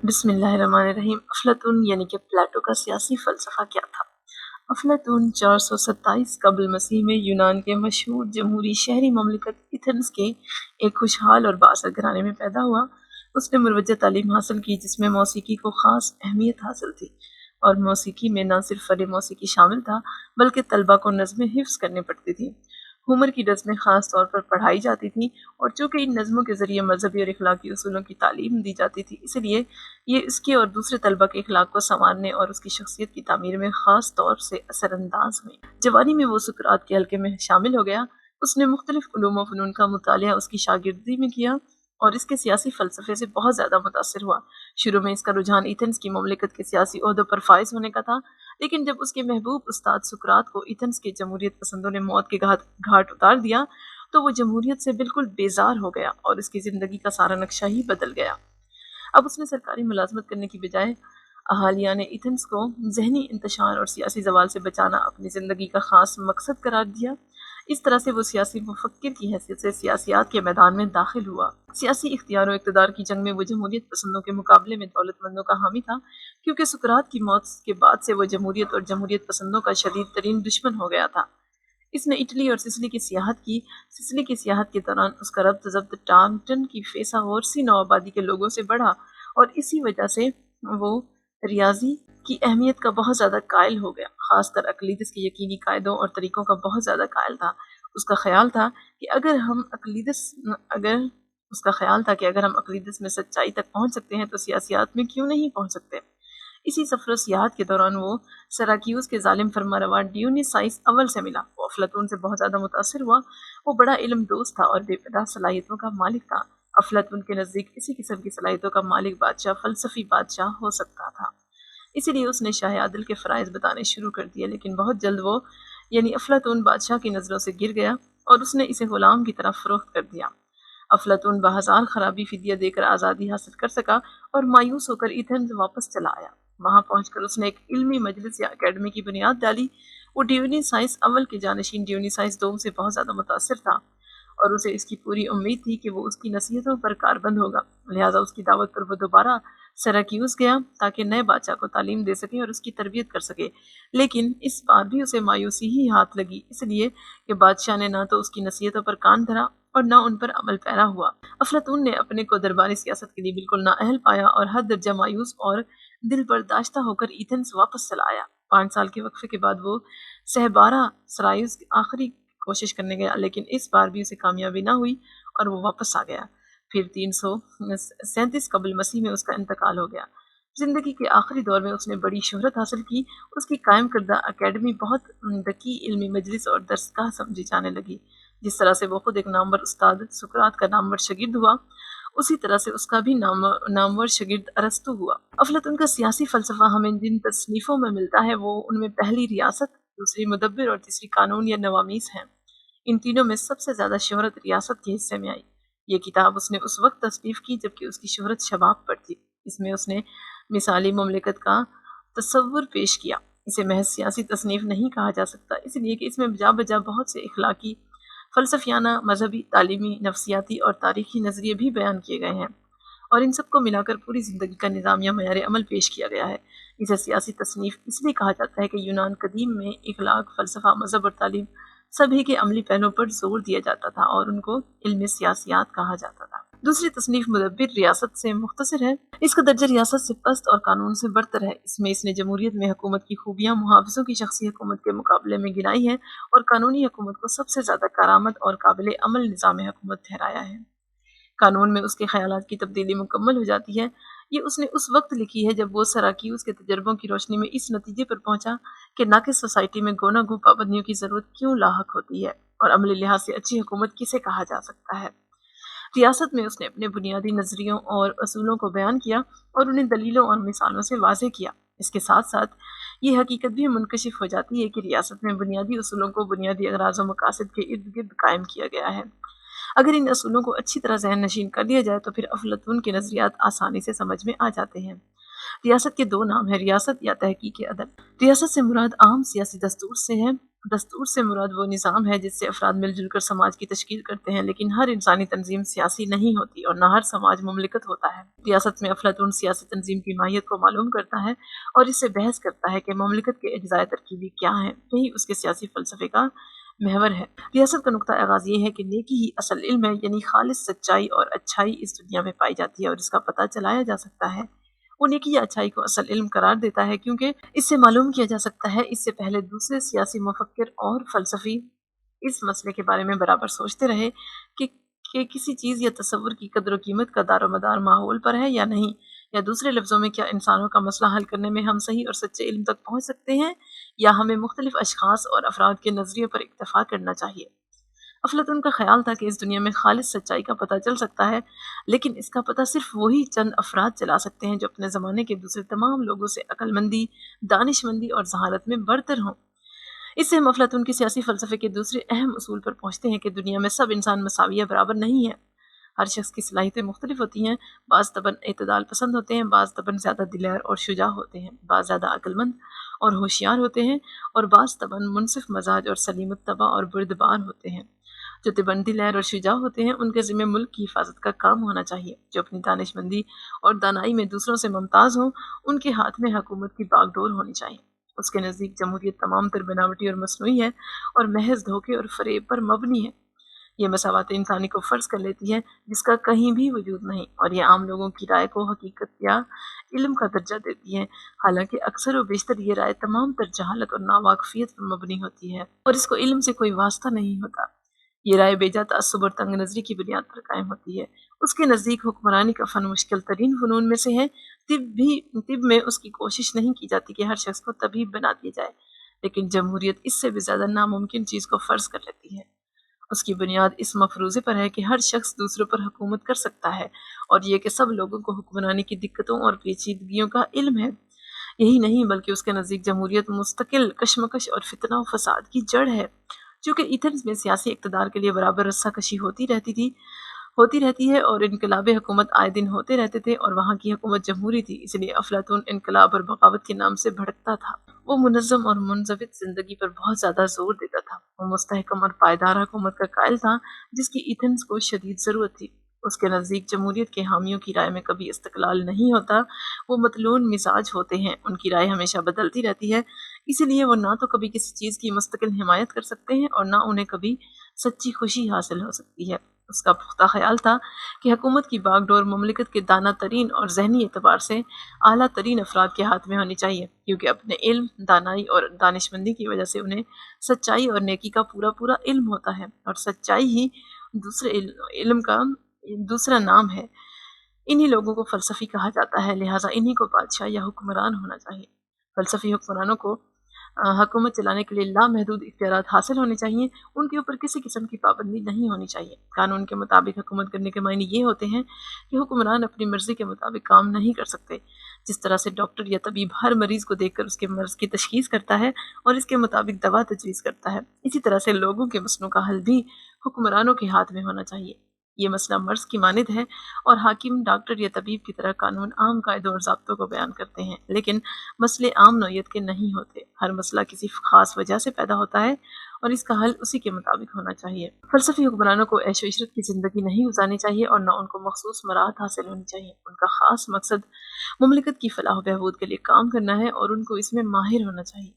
بسم اللہ الرحمن الرحیم۔ افلاطون یعنی کہ پلیٹو کا سیاسی فلسفہ کیا تھا؟ افلاطون 427 قبل مسیح میں یونان کے مشہور جمہوری شہری مملکت ایتھنز کے ایک خوشحال اور بااثر گھرانے میں پیدا ہوا۔ اس نے مروجہ تعلیم حاصل کی جس میں موسیقی کو خاص اہمیت حاصل تھی، اور موسیقی میں نہ صرف فن موسیقی شامل تھا بلکہ طلبہ کو نظمیں حفظ کرنی پڑتی تھیں۔ ہومر کی نظمیں خاص طور پر پڑھائی جاتی تھیں، اور چونکہ ان نظموں کے ذریعے مذہبی اور اخلاقی اصولوں کی تعلیم دی جاتی تھی، اس لیے یہ اس کے اور دوسرے طلبہ کے اخلاق کو سنوارنے اور اس کی شخصیت کی تعمیر میں خاص طور سے اثر انداز ہوئی۔ جوانی میں وہ سقراط کے حلقے میں شامل ہو گیا۔ اس نے مختلف علوم و فنون کا مطالعہ اس کی شاگردی میں کیا اور اس کے سیاسی فلسفے سے بہت زیادہ متاثر ہوا۔ شروع میں اس کا رجحان ایتھنز کی مملکت کے سیاسی عہدوں پر فائز ہونے کا تھا، لیکن جب اس کے محبوب استاد سقراط کو ایتھنز کے جمہوریت پسندوں نے موت کے گھاٹ اتار دیا تو وہ جمہوریت سے بالکل بیزار ہو گیا اور اس کی زندگی کا سارا نقشہ ہی بدل گیا۔ اب اس نے سرکاری ملازمت کرنے کی بجائے اہالیان ایتھنز کو ذہنی انتشار اور سیاسی زوال سے بچانا اپنی زندگی کا خاص مقصد قرار دیا۔ اس طرح سے وہ سیاسی مفکر کی حیثیت سے سیاسیات کے میدان میں داخل ہوا۔ سیاسی اختیار و اقتدار کی جنگ میں وہ جمہوریت پسندوں کے مقابلے میں دولت مندوں کا حامی تھا، کیونکہ سقراط کی موت کے بعد سے وہ جمہوریت اور جمہوریت پسندوں کا شدید ترین دشمن ہو گیا تھا۔ اس نے اٹلی اور سسلی کی سیاحت کی۔ سسلی کی سیاحت کے دوران اس کا ربط ضبط ٹانٹن کی فیثاغورسی نوآبادی کے لوگوں سے بڑھا، اور اسی وجہ سے وہ ریاضی کی اہمیت کا بہت زیادہ قائل ہو گیا، خاص کر اقلیدس کے یقینی قاعدوں اور طریقوں کا بہت زیادہ قائل تھا۔ اس کا خیال تھا کہ اگر ہم اقلیدس میں سچائی تک پہنچ سکتے ہیں تو سیاسیات میں کیوں نہیں پہنچ سکتے۔ اسی سفر و سیاحت کے دوران وہ سراکیوس کے ظالم فرمانروا ڈیونیسائس اول سے ملا۔ وہ افلاطون سے بہت زیادہ متاثر ہوا۔ وہ بڑا علم دوست تھا اور بے پناہ صلاحیتوں کا مالک تھا۔ افلاطون کے نزدیک اسی قسم کی صلاحیتوں کا مالک بادشاہ فلسفی بادشاہ ہو سکتا تھا۔ اسی لیے اس نے شاہ عادل کے فرائض بتانے شروع کر دیے، لیکن بہت جلد وہ یعنی افلاطون بادشاہ کی نظروں سے گر گیا اور اس نے اسے غلام کی طرح فروخت کر دیا۔ افلاطون بہزار خرابی فدیہ دے کر آزادی حاصل کر سکا اور مایوس ہو کر ایتھنز واپس چلا آیا۔ وہاں پہنچ کر اس نے ایک علمی مجلس یا اکیڈمی کی بنیاد ڈالی۔ وہ ڈیونیسائس اول کے جانشین ڈیونیسائس دوم سے بہت زیادہ متاثر تھا، اور اسے اس کی پوری امید تھی کہ وہ اس کی نصیحتوں پر کاربند ہوگا، لہٰذا اس کی دعوت پر وہ دوبارہ سراکیوس گیا تاکہ نئے بادشاہ کو تعلیم دے سکے اور اس کی تربیت کر سکے، لیکن اس بار بھی اسے مایوسی ہی ہاتھ لگی، اس لیے کہ بادشاہ نے نہ تو اس کی نصیحتوں پر کان دھرا اور نہ ان پر عمل پیرا ہوا۔ افلاطون نے اپنے کو درباری سیاست کے لیے بالکل نااہل پایا اور حد درجہ مایوس اور دل برداشتہ ہو کر ایتھنز واپس چلا آیا۔ 5 سال کے وقفے کے بعد وہ سہبارا سرائیوس کی آخری کوشش کرنے گیا، لیکن اس بار بھی اسے کامیابی نہ ہوئی اور وہ واپس آ گیا۔ پھر 337 قبل مسیح میں اس کا انتقال ہو گیا۔ زندگی کے آخری دور میں اس نے بڑی شہرت حاصل کی۔ اس کی قائم کردہ اکیڈمی بہت دقیق علمی مجلس اور درسگاہ سمجھی جانے لگی۔ جس طرح سے وہ خود ایک نامور استاد سقراط کا نامور شاگرد ہوا، اسی طرح سے اس کا بھی نامور شاگرد ارسطو ہوا۔ افلاطون کا سیاسی فلسفہ ہمیں جن تصنیفوں میں ملتا ہے وہ ان میں پہلی ریاست، دوسری مدبر اور تیسری قانون یا نوامیس ہیں۔ ان تینوں میں سب سے زیادہ شہرت ریاست کے حصے میں آئی۔ یہ کتاب اس نے اس وقت تصنیف کی جبکہ اس کی شہرت شباب پر تھی۔ اس میں اس نے مثالی مملکت کا تصور پیش کیا۔ اسے محض سیاسی تصنیف نہیں کہا جا سکتا، اس لیے کہ اس میں بجا بجا بہت سے اخلاقی، فلسفیانہ، مذہبی، تعلیمی، نفسیاتی اور تاریخی نظریے بھی بیان کیے گئے ہیں، اور ان سب کو ملا کر پوری زندگی کا نظام یا معیار عمل پیش کیا گیا ہے۔ اسے سیاسی تصنیف اس لیے کہا جاتا ہے کہ یونان قدیم میں اخلاق، فلسفہ، مذہب اور تعلیم سبھی کے عملی پہلوؤں پر زور دیا جاتا تھا اور ان کو علم سیاسیات کہا جاتا تھا۔ دوسری تصنیف مدبر ریاست سے مختصر ہے۔ اس کا درجہ ریاست سے پست اور قانون سے برتر ہے۔ اس میں اس نے جمہوریت میں حکومت کی خوبیاں محافظوں کی شخصی حکومت کے مقابلے میں گنائی ہے اور قانونی حکومت کو سب سے زیادہ کارآمد اور قابل عمل نظام حکومت ٹھہرایا ہے۔ قانون میں اس کے خیالات کی تبدیلی مکمل ہو جاتی ہے۔ یہ اس نے اس وقت لکھی ہے جب وہ سراکیوس کے تجربوں کی روشنی میں اس نتیجے پر پہنچا کہ ناقص سوسائٹی میں گونا گو پابندیوں کی ضرورت کیوں لاحق ہوتی ہے اور عملی لحاظ سے اچھی حکومت کسے کہا جا سکتا ہے۔ ریاست میں اس نے اپنے بنیادی نظریوں اور اصولوں کو بیان کیا اور انہیں دلیلوں اور مثالوں سے واضح کیا۔ اس کے ساتھ ساتھ یہ حقیقت بھی منکشف ہو جاتی ہے کہ ریاست میں بنیادی اصولوں کو بنیادی اغراض و مقاصد کے ارد گرد قائم کیا گیا ہے۔ اگر ان اصولوں کو اچھی طرح ذہن نشین کر لیا جائے تو پھر افلاطون کے نظریات آسانی سے سمجھ میں آ جاتے ہیں۔ ریاست کے 2 نام ہیں، ریاست یا تحقیق عدل۔ ریاست سے مراد عام سیاسی دستور سے ہے، دستور سے مراد وہ نظام ہے جس سے افراد مل جل کر سماج کی تشکیل کرتے ہیں، لیکن ہر انسانی تنظیم سیاسی نہیں ہوتی اور نہ ہر سماج مملکت ہوتا ہے۔ ریاست میں افلاطون سیاسی تنظیم کی ماہیت کو معلوم کرتا ہے اور اس سے بحث کرتا ہے کہ مملکت کے اجزائے ترکیبی کیا ہیں، یہی اس کے سیاسی فلسفے کا محور ہے۔ ریاست کا نقطہ آغاز یہ ہے کہ نیکی ہی اصل علم ہے، یعنی خالص سچائی اور اچھائی اس دنیا میں پائی جاتی ہے اور اس کا پتہ چلایا جا سکتا ہے۔ وہ نیکی یا اچھائی کو اصل علم قرار دیتا ہے کیونکہ اس سے معلوم کیا جا سکتا ہے۔ اس سے پہلے دوسرے سیاسی مفکر اور فلسفی اس مسئلے کے بارے میں برابر سوچتے رہے کہ کسی چیز یا تصور کی قدر و قیمت کا دار و مدار ماحول پر ہے یا نہیں، یا دوسرے لفظوں میں کیا انسانوں کا مسئلہ حل کرنے میں ہم صحیح اور سچے علم تک پہنچ سکتے ہیں، یا ہمیں مختلف اشخاص اور افراد کے نظریے پر اکتفا کرنا چاہیے۔ افلاطون کا خیال تھا کہ اس دنیا میں خالص سچائی کا پتہ چل سکتا ہے، لیکن اس کا پتہ صرف وہی چند افراد چلا سکتے ہیں جو اپنے زمانے کے دوسرے تمام لوگوں سے عقل مندی، دانش مندی اور ذہانت میں برتر ہوں۔ اس سے ہم افلاطون کے سیاسی فلسفے کے دوسرے اہم اصول پر پہنچتے ہیں کہ دنیا میں سب انسان مساویہ برابر نہیں ہیں۔ ہر شخص کی صلاحیتیں مختلف ہوتی ہیں، بعض طبعاً اعتدال پسند ہوتے ہیں، بعض طبعاً زیادہ دلیر اور شجاع ہوتے ہیں، بعض زیادہ عقل مند اور ہوشیار ہوتے ہیں، اور بعض طبعاً منصف مزاج اور سلیم الطبع اور بردبار ہوتے ہیں۔ جو طبعاً دلیر اور شجاع ہوتے ہیں ان کے ذمہ ملک کی حفاظت کا کام ہونا چاہیے، جو اپنی دانش مندی اور دانائی میں دوسروں سے ممتاز ہوں ان کے ہاتھ میں حکومت کی باغ ڈور ہونی چاہیے۔ اس کے نزدیک جمہوریت تمام تر بناوٹی اور مصنوعی ہے اور محض دھوکے اور فریب پر مبنی ہے۔ یہ مساوات انسانی کو فرض کر لیتی ہے جس کا کہیں بھی وجود نہیں، اور یہ عام لوگوں کی رائے کو حقیقت یا علم کا درجہ دیتی ہے، حالانکہ اکثر و بیشتر یہ رائے تمام تر جہالت اور ناواقفیت پر مبنی ہوتی ہے اور اس کو علم سے کوئی واسطہ نہیں ہوتا۔ یہ رائے بیجا تعصب اور تنگ نظری کی بنیاد پر قائم ہوتی ہے۔ اس کے نزدیک حکمرانی کا فن مشکل ترین فنون میں سے ہے۔ طب میں اس کی کوشش نہیں کی جاتی کہ ہر شخص کو طبیب بنا دیا جائے، لیکن جمہوریت اس سے بھی زیادہ ناممکن چیز کو فرض کر لیتی ہے۔ اس کی بنیاد اس مفروضے پر ہے کہ ہر شخص دوسروں پر حکومت کر سکتا ہے، اور یہ کہ سب لوگوں کو حکمرانی کی دقتوں اور پیچیدگیوں کا علم ہے۔ یہی نہیں بلکہ اس کے نزدیک جمہوریت مستقل کشمکش اور فتنہ و فساد کی جڑ ہے۔ چونکہ ایتھنز میں سیاسی اقتدار کے لیے برابر رسہ کشی ہوتی رہتی ہے اور انقلاب حکومت آئے دن ہوتے رہتے تھے، اور وہاں کی حکومت جمہوری تھی، اس لیے افلاطون انقلاب اور بغاوت کے نام سے بھڑکتا تھا۔ وہ منظم اور منضبط زندگی پر بہت زیادہ زور دیتا تھا۔ وہ مستحکم اور پائیدار حکومت کا قائل تھا جس کی ایتھنز کو شدید ضرورت تھی۔ اس کے نزدیک جمہوریت کے حامیوں کی رائے میں کبھی استقلال نہیں ہوتا، وہ متلون مزاج ہوتے ہیں، ان کی رائے ہمیشہ بدلتی رہتی ہے، اسی لیے وہ نہ تو کبھی کسی چیز کی مستقل حمایت کر سکتے ہیں اور نہ انہیں کبھی سچی خوشی حاصل ہو سکتی ہے۔ اس کا پختہ خیال تھا کہ حکومت کی باغ ڈور مملکت کے دانہ ترین اور ذہنی اعتبار سے اعلیٰ ترین افراد کے ہاتھ میں ہونی چاہیے، کیونکہ اپنے علم، دانائی اور دانشمندی کی وجہ سے انہیں سچائی اور نیکی کا پورا علم ہوتا ہے، اور سچائی ہی دوسرے علم کا دوسرا نام ہے۔ انہی لوگوں کو فلسفی کہا جاتا ہے، لہٰذا انہی کو بادشاہ یا حکمران ہونا چاہیے۔ فلسفی حکمرانوں کو حکومت چلانے کے لیے لامحدود اختیارات حاصل ہونے چاہیے، ان کے اوپر کسی قسم کی پابندی نہیں ہونی چاہیے۔ قانون کے مطابق حکومت کرنے کے معنی یہ ہوتے ہیں کہ حکمران اپنی مرضی کے مطابق کام نہیں کر سکتے۔ جس طرح سے ڈاکٹر یا طبیب ہر مریض کو دیکھ کر اس کے مرض کی تشخیص کرتا ہے اور اس کے مطابق دوا تجویز کرتا ہے، اسی طرح سے لوگوں کے مسئلوں کا حل بھی حکمرانوں کے ہاتھ میں ہونا چاہیے۔ یہ مسئلہ مرض کی مانند ہے، اور حاکم ڈاکٹر یا طبیب کی طرح قانون عام قاعدوں اور ضابطوں کو بیان کرتے ہیں، لیکن مسئلے عام نوعیت کے نہیں ہوتے۔ ہر مسئلہ کسی خاص وجہ سے پیدا ہوتا ہے اور اس کا حل اسی کے مطابق ہونا چاہیے۔ فلسفی حکمرانوں کو عیش و عشرت کی زندگی نہیں گزارنی چاہیے اور نہ ان کو مخصوص مراحت حاصل ہونی چاہیے۔ ان کا خاص مقصد مملکت کی فلاح و بہبود کے لیے کام کرنا ہے اور ان کو اس میں ماہر ہونا چاہیے۔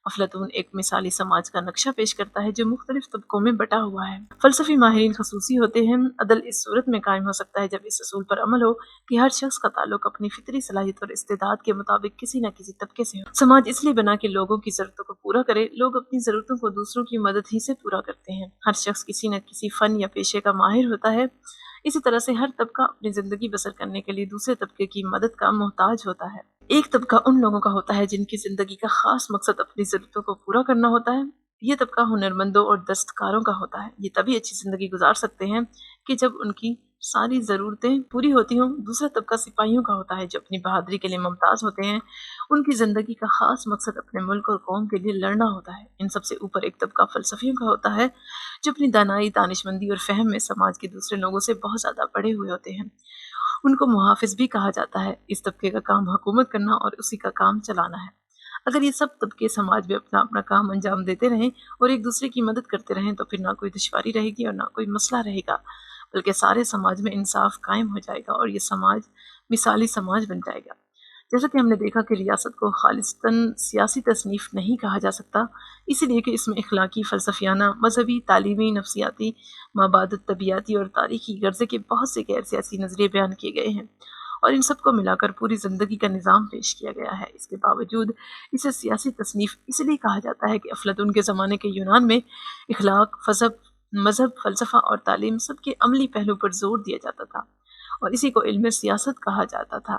افلاطون ایک مثالی سماج کا نقشہ پیش کرتا ہے جو مختلف طبقوں میں بٹا ہوا ہے۔ فلسفی ماہرین خصوصی ہوتے ہیں۔ عدل اس صورت میں قائم ہو سکتا ہے جب اس اصول پر عمل ہو کہ ہر شخص کا تعلق اپنی فطری صلاحیت اور استعداد کے مطابق کسی نہ کسی طبقے سے ہو۔ سماج اس لیے بنا کہ لوگوں کی ضرورتوں کو پورا کرے، لوگ اپنی ضرورتوں کو دوسروں کی مدد ہی سے پورا کرتے ہیں۔ ہر شخص کسی نہ کسی فن یا پیشے کا ماہر ہوتا ہے، اسی طرح سے ہر طبقہ اپنی زندگی بسر کرنے کے لیے دوسرے طبقے کی مدد کا محتاج ہوتا ہے۔ ایک طبقہ ان لوگوں کا ہوتا ہے جن کی زندگی کا خاص مقصد اپنی ضرورتوں کو پورا کرنا ہوتا ہے۔ یہ طبقہ ہنرمندوں اور دستکاروں کا ہوتا ہے۔ یہ تبھی اچھی زندگی گزار سکتے ہیں کہ جب ان کی ساری ضرورتیں پوری ہوتی ہوں۔ دوسرا طبقہ سپاہیوں کا ہوتا ہے جو اپنی بہادری کے لیے ممتاز ہوتے ہیں۔ ان کی زندگی کا خاص مقصد اپنے ملک اور قوم کے لیے لڑنا ہوتا ہے۔ ان سب سے اوپر ایک طبقہ فلسفیوں کا ہوتا ہے جو اپنی دانائی، دانشمندی اور فہم میں سماج کے دوسرے لوگوں سے بہت زیادہ بڑے ہوئے ہوتے ہیں۔ ان کو محافظ بھی کہا جاتا ہے۔ اس طبقے کا کام حکومت کرنا اور اسی کا کام چلانا ہے۔ اگر یہ سب طبقے سماج میں اپنا اپنا کام انجام دیتے رہیں اور ایک دوسرے کی مدد کرتے رہیں تو پھر نہ کوئی دشواری رہے گی اور نہ کوئی مسئلہ رہے گا، بلکہ سارے سماج میں انصاف قائم ہو جائے گا اور یہ سماج مثالی سماج بن جائے گا۔ جیسا کہ ہم نے دیکھا کہ ریاست کو خالصتاً سیاسی تصنیف نہیں کہا جا سکتا، اسی لیے کہ اس میں اخلاقی، فلسفیانہ، مذہبی، تعلیمی، نفسیاتی، مابعدت طبیعیاتی اور تاریخی غرضے کے بہت سے غیر سیاسی نظریے بیان کیے گئے ہیں، اور ان سب کو ملا کر پوری زندگی کا نظام پیش کیا گیا ہے۔ اس کے باوجود اسے سیاسی تصنیف اس لیے کہا جاتا ہے کہ افلاطون کے زمانے کے یونان میں اخلاق، مذہب، فلسفہ اور تعلیم سب کے عملی پہلو پر زور دیا جاتا تھا، اور اسی کو علم سیاست کہا جاتا تھا۔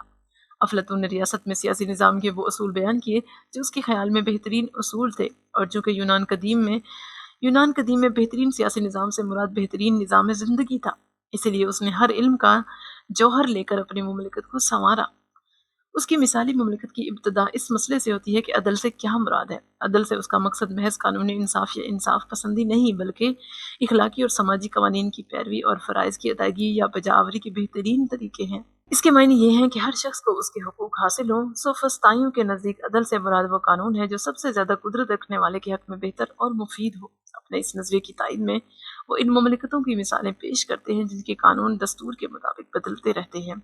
افلاطون نے ریاست میں سیاسی نظام کے وہ اصول بیان کیے جو اس کے خیال میں بہترین اصول تھے، اور چونکہ یونان قدیم میں بہترین سیاسی نظام سے مراد بہترین نظام زندگی تھا، اسی لیے اس نے ہر علم کا جوہر لے کر اپنی مملکت کو سنوارا۔ اس کی مثالی مملکت کی ابتدا اس مسئلے سے ہوتی ہے کہ عدل سے کیا مراد ہے۔ عدل سے اس کا مقصد محض قانونی انصاف یا انصاف پسندی نہیں، بلکہ اخلاقی اور سماجی قوانین کی پیروی اور فرائض کی ادائیگی یا بجاوری کے بہترین طریقے ہیں۔ اس کے معنی یہ ہیں کہ ہر شخص کو اس کے حقوق حاصل ہوں۔ سوفسطائیوں کے نزدیک عدل سے مراد وہ قانون ہے جو سب سے زیادہ قدرت رکھنے والے کے حق میں بہتر اور مفید ہو۔ اپنے اس نظریے کی تائید میں وہ ان مملکتوں کی مثالیں پیش کرتے ہیں جن کے قانون دستور کے مطابق بدلتے رہتے ہیں،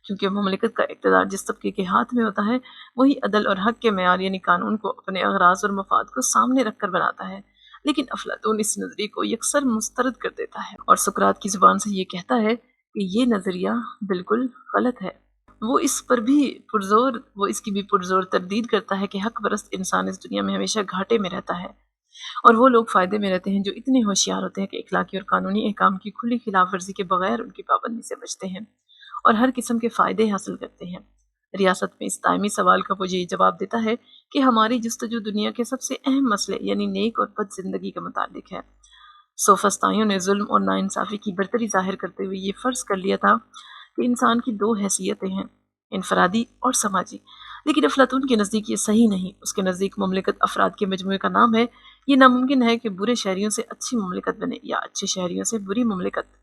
کیونکہ مملکت کا اقتدار جس طبقے کے ہاتھ میں ہوتا ہے وہی عدل اور حق کے معیار یعنی قانون کو اپنے اغراض اور مفاد کو سامنے رکھ کر بناتا ہے۔ لیکن افلاطون اس نظریے کو یکسر مسترد کر دیتا ہے اور سقراط کی زبان سے یہ کہتا ہے کہ یہ نظریہ بالکل غلط ہے۔ وہ اس کی بھی پرزور تردید کرتا ہے کہ حق پرست انسان اس دنیا میں ہمیشہ گھاٹے میں رہتا ہے، اور وہ لوگ فائدے میں رہتے ہیں جو اتنے ہوشیار ہوتے ہیں کہ اخلاقی اور قانونی احکام کی کھلی خلاف ورزی کے بغیر ان کی پابندی سے بچتے ہیں اور ہر قسم کے فائدے حاصل کرتے ہیں۔ ریاست میں اس دائمی سوال کا وہ یہ جواب دیتا ہے کہ ہماری جستجو دنیا کے سب سے اہم مسئلے یعنی نیک اور بد زندگی کے متعلق ہے۔ سوفسطائیوں نے ظلم اور ناانصافی کی برتری ظاہر کرتے ہوئے یہ فرض کر لیا تھا کہ انسان کی دو حیثیتیں ہیں، انفرادی اور سماجی، لیکن افلاطون کے نزدیک یہ صحیح نہیں۔ اس کے نزدیک مملکت افراد کے مجموعے کا نام ہے۔ یہ ناممکن ہے کہ برے شہریوں سے اچھی مملکت بنے یا اچھے شہریوں سے بری مملکت۔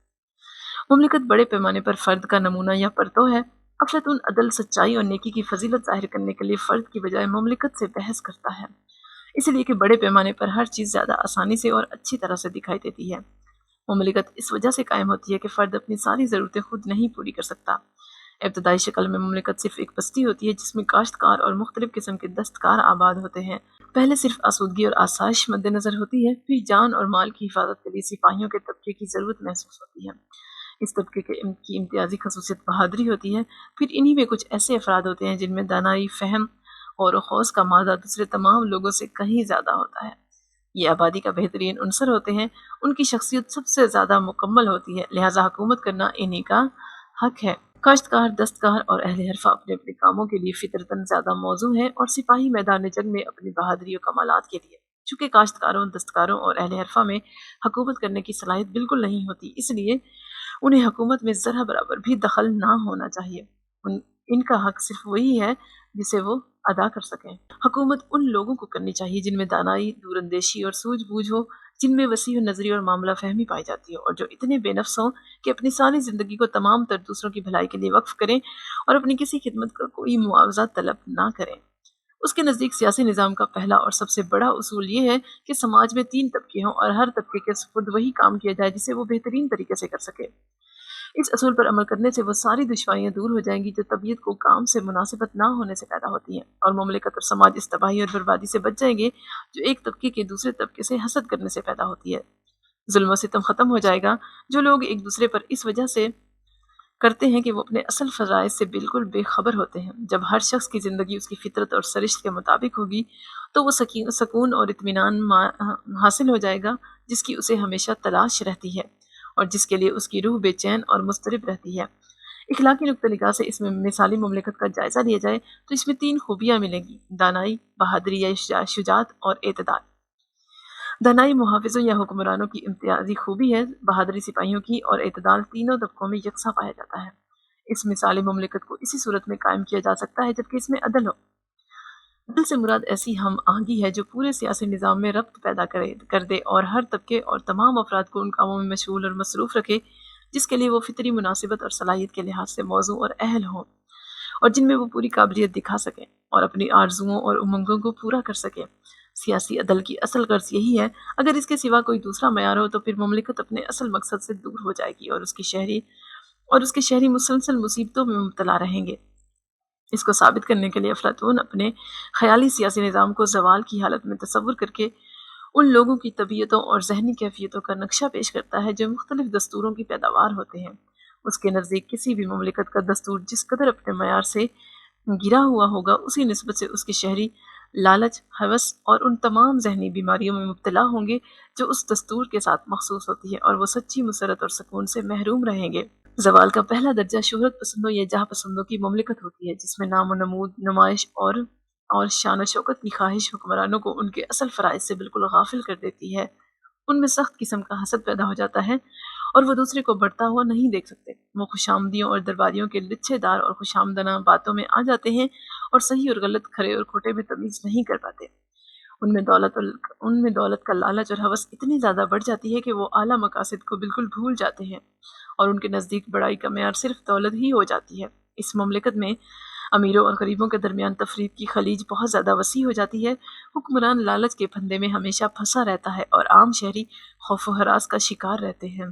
مملکت بڑے پیمانے پر فرد کا نمونہ یا پرتو ہے۔ افلاطون عدل، سچائی اور نیکی کی فضیلت ظاہر کرنے کے لیے فرد کی بجائے مملکت سے بحث کرتا ہے، اس لیے کہ بڑے پیمانے پر ہر چیز زیادہ آسانی سے اور اچھی طرح سے دکھائی دیتی ہے۔ مملکت اس وجہ سے قائم ہوتی ہے کہ فرد اپنی ساری ضرورتیں خود نہیں پوری کر سکتا۔ ابتدائی شکل میں مملکت صرف ایک بستی ہوتی ہے جس میں کاشتکار اور مختلف قسم کے دستکار آباد ہوتے ہیں۔ پہلے صرف آسودگی اور آسائش مد نظر ہوتی ہے، پھر جان اور مال کی حفاظت کے لیے سپاہیوں کے طبقے کی ضرورت محسوس ہوتی ہے۔ اس طبقے کی امتیازی خصوصیت بہادری ہوتی ہے۔ پھر انہی میں کچھ ایسے افراد ہوتے ہیں جن میں دانائی، فہم اور خوض کا مادہ دوسرے تمام لوگوں سے کہیں زیادہ ہوتا ہے۔ یہ آبادی کا بہترین عنصر ہوتے ہیں، ان کی شخصیت سب سے زیادہ مکمل ہوتی ہے، لہٰذا حکومت کرنا انہی کا حق ہے۔ کاشتکار، دستکار اور اہل حرفہ اپنے اپنے کاموں کے لیے فطرتاً زیادہ موزوں ہیں، اور سپاہی میدان جنگ میں اپنی بہادری و کمالات کے لیے۔ چونکہ کاشتکاروں، دستکاروں اور اہل حرفہ میں حکومت کرنے کی صلاحیت بالکل نہیں ہوتی، اس لیے انہیں حکومت میں ذرہ برابر بھی دخل نہ ہونا چاہیے۔ ان کا حق صرف وہی ہے جسے وہ ادا کر سکیں۔ حکومت ان لوگوں کو کرنی چاہیے جن میں دانائی، دور اندیشی اور سوجھ بوجھ ہو، جن میں وسیع نظری اور معاملہ فہمی پائی جاتی ہو، اور جو اتنے بے نفس ہوں کہ اپنی ساری زندگی کو تمام تر دوسروں کی بھلائی کے لیے وقف کریں اور اپنی کسی خدمت کا کوئی معاوضہ طلب نہ کریں۔ اس کے نزدیک سیاسی نظام کا پہلا اور سب سے بڑا اصول یہ ہے کہ سماج میں 3 طبقے ہوں اور ہر طبقے کے سپرد وہی کام کیا جائے جسے وہ بہترین طریقے سے کر سکے۔ اس اصول پر عمل کرنے سے وہ ساری دشواریاں دور ہو جائیں گی جو طبیعت کو کام سے مناسبت نہ ہونے سے پیدا ہوتی ہیں، اور مملکت اور سماج اس تباہی اور بربادی سے بچ جائیں گے جو ایک طبقے کے دوسرے طبقے سے حسد کرنے سے پیدا ہوتی ہے۔ ظلم و ستم ختم ہو جائے گا جو لوگ ایک دوسرے پر اس وجہ سے کرتے ہیں کہ وہ اپنے اصل فرائض سے بالکل بے خبر ہوتے ہیں۔ جب ہر شخص کی زندگی اس کی فطرت اور سرشت کے مطابق ہوگی تو وہ سکون اور اطمینان حاصل ہو جائے گا جس کی اسے ہمیشہ تلاش رہتی ہے اور جس کے لیے اس کی روح بے چین اور مضطرب رہتی ہے۔ اخلاقی نقطہ نگاہ سے اس میں مثالی مملکت کا جائزہ لیا جائے تو اس میں 3 خوبیاں ملیں گی: دانائی، بہادری یا شجاعت اور اعتدال۔ دانائی محافظوں یا حکمرانوں کی امتیازی خوبی ہے، بہادری سپاہیوں کی، اور اعتدال تینوں طبقوں میں یکساں پایا جاتا ہے۔ اس مثالی مملکت کو اسی صورت میں قائم کیا جا سکتا ہے جبکہ اس میں عدل ہو۔ عدل سے مراد ایسی ہم آہنگی ہے جو پورے سیاسی نظام میں ربط پیدا کر دے اور ہر طبقے اور تمام افراد کو ان کاموں میں مشغول اور مصروف رکھے جس کے لیے وہ فطری مناسبت اور صلاحیت کے لحاظ سے موزوں اور اہل ہوں۔ اور جن میں وہ پوری قابلیت دکھا سکیں اور اپنی آرزوؤں اور امنگوں کو پورا کر سکیں۔ سیاسی عدل کی اصل غرض یہی ہے، اگر اس کے سوا کوئی دوسرا معیار ہو تو پھر مملکت اپنے اصل مقصد سے دور ہو جائے گی، اور اس کے شہری مسلسل مصیبتوں میں مبتلا رہیں گے۔ اس کو ثابت کرنے کے لیے افلاطون اپنے خیالی سیاسی نظام کو زوال کی حالت میں تصور کر کے ان لوگوں کی طبیعتوں اور ذہنی کیفیتوں کا نقشہ پیش کرتا ہے جو مختلف دستوروں کی پیداوار ہوتے ہیں۔ اس کے نزدیک کسی بھی مملکت کا دستور جس قدر اپنے معیار سے گرا ہوا ہوگا، اسی نسبت سے اس کے شہری لالچ، ہوس اور ان تمام ذہنی بیماریوں میں مبتلا ہوں گے جو اس دستور کے ساتھ مخصوص ہوتی ہے، اور وہ سچی مسرت اور سکون سے محروم رہیں گے۔ زوال کا پہلا درجہ شہرت پسندوں یا جاہ پسندوں کی مملکت ہوتی ہے، جس میں نام و نمود، نمائش اور شان و شوکت کی خواہش حکمرانوں کو ان کے اصل فرائض سے بالکل غافل کر دیتی ہے۔ ان میں سخت قسم کا حسد پیدا ہو جاتا ہے اور وہ دوسرے کو بڑھتا ہوا نہیں دیکھ سکتے۔ وہ خوشامدیوں اور درباریوں کے لچھے دار اور خوشامدانہ باتوں میں آ جاتے ہیں اور صحیح اور غلط، کھرے اور کھوٹے میں تمیز نہیں کر پاتے۔ ان میں دولت کا لالچ اور ہوس اتنی زیادہ بڑھ جاتی ہے کہ وہ اعلیٰ مقاصد کو بالکل بھول جاتے ہیں، اور ان کے نزدیک بڑائی کا معیار صرف دولت ہی ہو جاتی ہے۔ اس مملکت میں امیروں اور غریبوں کے درمیان تفریق کی خلیج بہت زیادہ وسیع ہو جاتی ہے۔ حکمران لالچ کے پھندے میں ہمیشہ پھنسا رہتا ہے اور عام شہری خوف و ہراس کا شکار رہتے ہیں۔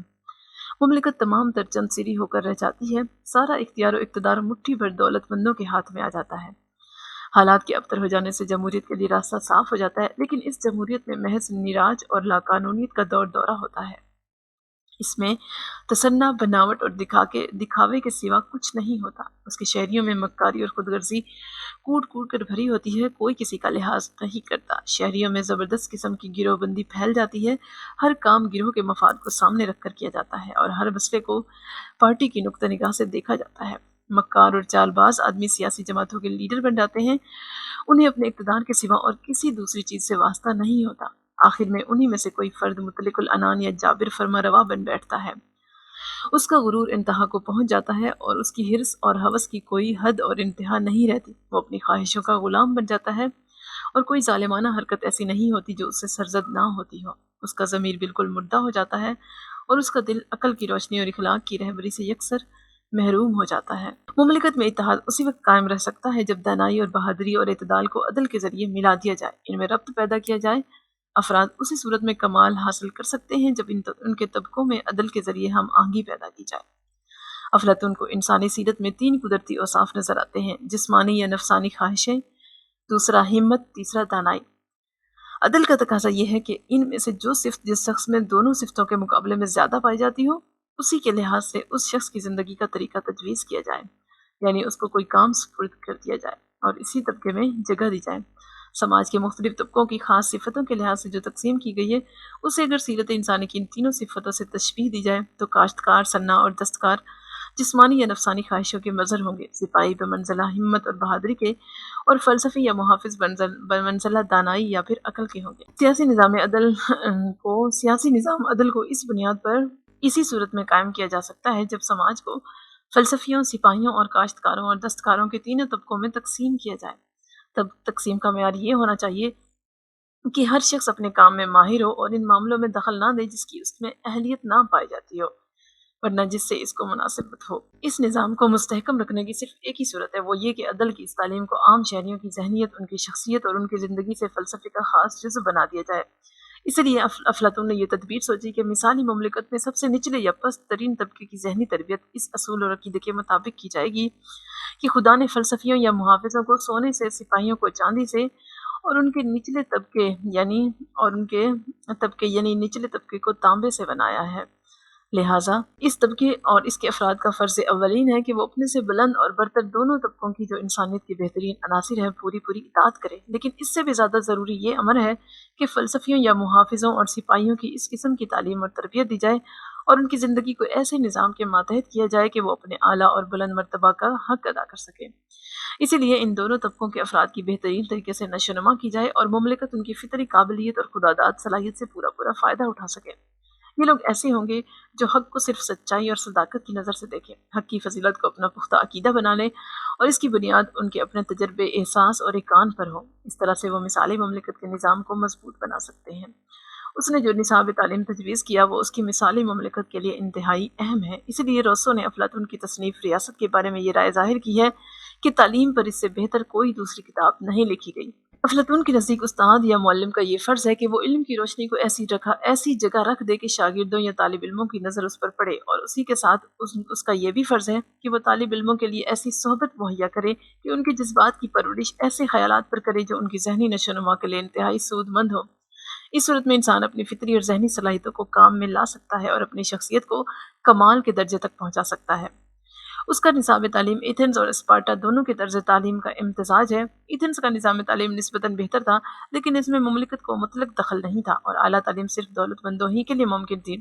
مملکت تمام تر چند سری ہو کر رہ جاتی ہے، سارا اختیار و اقتدار مٹھی بھر دولت مندوں کے ہاتھ میں آ جاتا ہے۔ حالات کے ابتر ہو جانے سے جمہوریت کے لیے راستہ صاف ہو جاتا ہے، لیکن اس جمہوریت میں محض نیراج اور لاقانونیت کا دورہ ہوتا ہے۔ اس میں تصنع، بناوٹ اور دکھاوے کے سوا کچھ نہیں ہوتا۔ اس کے شہریوں میں مکاری اور خود غرضی کوٹ کوٹ کر بھری ہوتی ہے، کوئی کسی کا لحاظ نہیں کرتا۔ شہریوں میں زبردست قسم کی گروہ بندی پھیل جاتی ہے، ہر کام گروہ کے مفاد کو سامنے رکھ کر کیا جاتا ہے اور ہر مسئلے کو پارٹی کی نقطہ نگاہ سے دیکھا جاتا ہے۔ مکار اور چال باز آدمی سیاسی جماعتوں کے لیڈر بن جاتے ہیں، انہیں اپنے اقتدار کے سوا اور کسی دوسری چیز سے واسطہ نہیں ہوتا۔ آخر میں انہی میں سے کوئی فرد مطلق العنان یا جابر فرما روا بن بیٹھتا ہے۔ اس کا غرور انتہا کو پہنچ جاتا ہے اور اس کی حرص اور ہوس کی کوئی حد اور انتہا نہیں رہتی۔ وہ اپنی خواہشوں کا غلام بن جاتا ہے اور کوئی ظالمانہ حرکت ایسی نہیں ہوتی جو اس سے سرزد نہ ہوتی ہو۔ اس کا ضمیر بالکل مردہ ہو جاتا ہے اور اس کا دل عقل کی روشنی اور اخلاق کی رہبری سے یکسر محروم ہو جاتا ہے۔ مملکت میں اتحاد اسی وقت قائم رہ سکتا ہے جب دانائی اور بہادری اور اعتدال کو عدل کے ذریعے ملا دیا جائے، ان میں ربط پیدا کیا جائے۔ افراد اسی صورت میں کمال حاصل کر سکتے ہیں جب ان کے طبقوں میں عدل کے ذریعے ہم آہنگی پیدا کی جائے۔ افلاطون کو انسانی سیرت میں 3 قدرتی اوصاف نظر آتے ہیں: جسمانی یا نفسانی خواہشیں، دوسرا ہمت، تیسرا دانائی۔ عدل کا تقاضا یہ ہے کہ ان میں سے جو صفت جس شخص میں دونوں صفتوں کے مقابلے میں زیادہ پائی جاتی ہو، اسی کے لحاظ سے اس شخص کی زندگی کا طریقہ تجویز کیا جائے، یعنی اس کو کوئی کام سپرد کر دیا جائے اور اسی طبقے میں جگہ دی جائے۔ سماج کے مختلف طبقوں کی خاص صفتوں کے لحاظ سے جو تقسیم کی گئی ہے، اسے اگر سیرت انسانی کی ان تینوں صفتوں سے تشبیہ دی جائے تو کاشتکار، صناع اور دستکار جسمانی یا نفسانی خواہشوں کے مظہر ہوں گے، سپاہی بمنزلہ ہمت اور بہادری کے، اور فلسفی یا محافظ بمنزلہ دانائی یا پھر عقل کے ہوں گے۔ سیاسی نظام عدل کو اس بنیاد پر اسی صورت میں قائم کیا جا سکتا ہے جب سماج کو فلسفیوں، سپاہیوں اور کاشتکاروں اور دستکاروں کے تینوں طبقوں میں تقسیم کیا جائے۔ تب تقسیم کا معیار یہ ہونا چاہیے کہ ہر شخص اپنے کام میں ماہر ہو اور ان معاملوں میں دخل نہ دے جس کی اس میں اہلیت نہ پائی جاتی ہو، ورنہ جس سے اس کو مناسبت ہو۔ اس نظام کو مستحکم رکھنے کی صرف ایک ہی صورت ہے، وہ یہ کہ عدل کی اس تعلیم کو عام شہریوں کی ذہنیت، ان کی شخصیت اور ان کی زندگی سے فلسفے کا خاص جزو بنا دیا جائے۔ اس لیے افلاطون نے یہ تدبیر سوچی کہ مثالی مملکت میں سب سے نچلے یا پست ترین طبقے کی ذہنی تربیت اس اصول اور عقیدے کے مطابق کی جائے گی کہ خدا نے فلسفیوں یا محافظوں کو سونے سے، سپاہیوں کو چاندی سے، اور ان کے نچلے طبقے یعنی نچلے طبقے کو تانبے سے بنایا ہے۔ لہٰذا اس طبقے اور اس کے افراد کا فرض اولین ہے کہ وہ اپنے سے بلند اور برتر دونوں طبقوں کی جو انسانیت کی بہترین عناصر ہیں پوری اطاعت کرے، لیکن اس سے بھی زیادہ ضروری یہ امر ہے کہ فلسفیوں یا محافظوں اور سپاہیوں کی اس قسم کی تعلیم اور تربیت دی جائے اور ان کی زندگی کو ایسے نظام کے ماتحت کیا جائے کہ وہ اپنے اعلیٰ اور بلند مرتبہ کا حق ادا کر سکے۔ اسی لیے ان دونوں طبقوں کے افراد کی بہترین طریقے سے نشو و نما کی جائے اور مملکت ان کی فطری قابلیت اور خداداد صلاحیت سے پورا فائدہ اٹھا سکے۔ یہ لوگ ایسے ہوں گے جو حق کو صرف سچائی اور صداقت کی نظر سے دیکھیں، حق کی فضیلت کو اپنا پختہ عقیدہ بنا لیں اور اس کی بنیاد ان کے اپنے تجربے، احساس اور ایقان پر ہو۔ اس طرح سے وہ مثالی مملکت کے نظام کو مضبوط بنا سکتے ہیں۔ اس نے جو نصاب تعلیم تجویز کیا وہ اس کی مثالی مملکت کے لیے انتہائی اہم ہے۔ اس لیے روسو نے افلاطون کی تصنیف ریاست کے بارے میں یہ رائے ظاہر کی ہے کہ تعلیم پر اس سے بہتر کوئی دوسری کتاب نہیں لکھی گئی۔ افلاطون کے نزدیک استاد یا معلم کا یہ فرض ہے کہ وہ علم کی روشنی کو ایسی جگہ رکھ دے کہ شاگردوں یا طالب علموں کی نظر اس پر پڑے، اور اسی کے ساتھ اس کا یہ بھی فرض ہے کہ وہ طالب علموں کے لیے ایسی صحبت مہیا کرے کہ ان کے جذبات کی پرورش ایسے خیالات پر کرے جو ان کی ذہنی نشو و نما کے لیے انتہائی سود مند ہو۔ اس صورت میں انسان اپنی فطری اور ذہنی صلاحیتوں کو کام میں لا سکتا ہے اور اپنی شخصیت کو کمال کے درجے تک پہنچا سکتا ہے۔ اس کا نصاب تعلیم ایتھنز اور اسپارٹا دونوں کے طرز تعلیم کا امتزاج ہے۔ ایتھنز کا نظام تعلیم نسبتاً بہتر تھا، لیکن اس میں مملکت کو مطلق دخل نہیں تھا اور اعلیٰ تعلیم صرف دولت مندوں ہی کے لیے ممکن تھی۔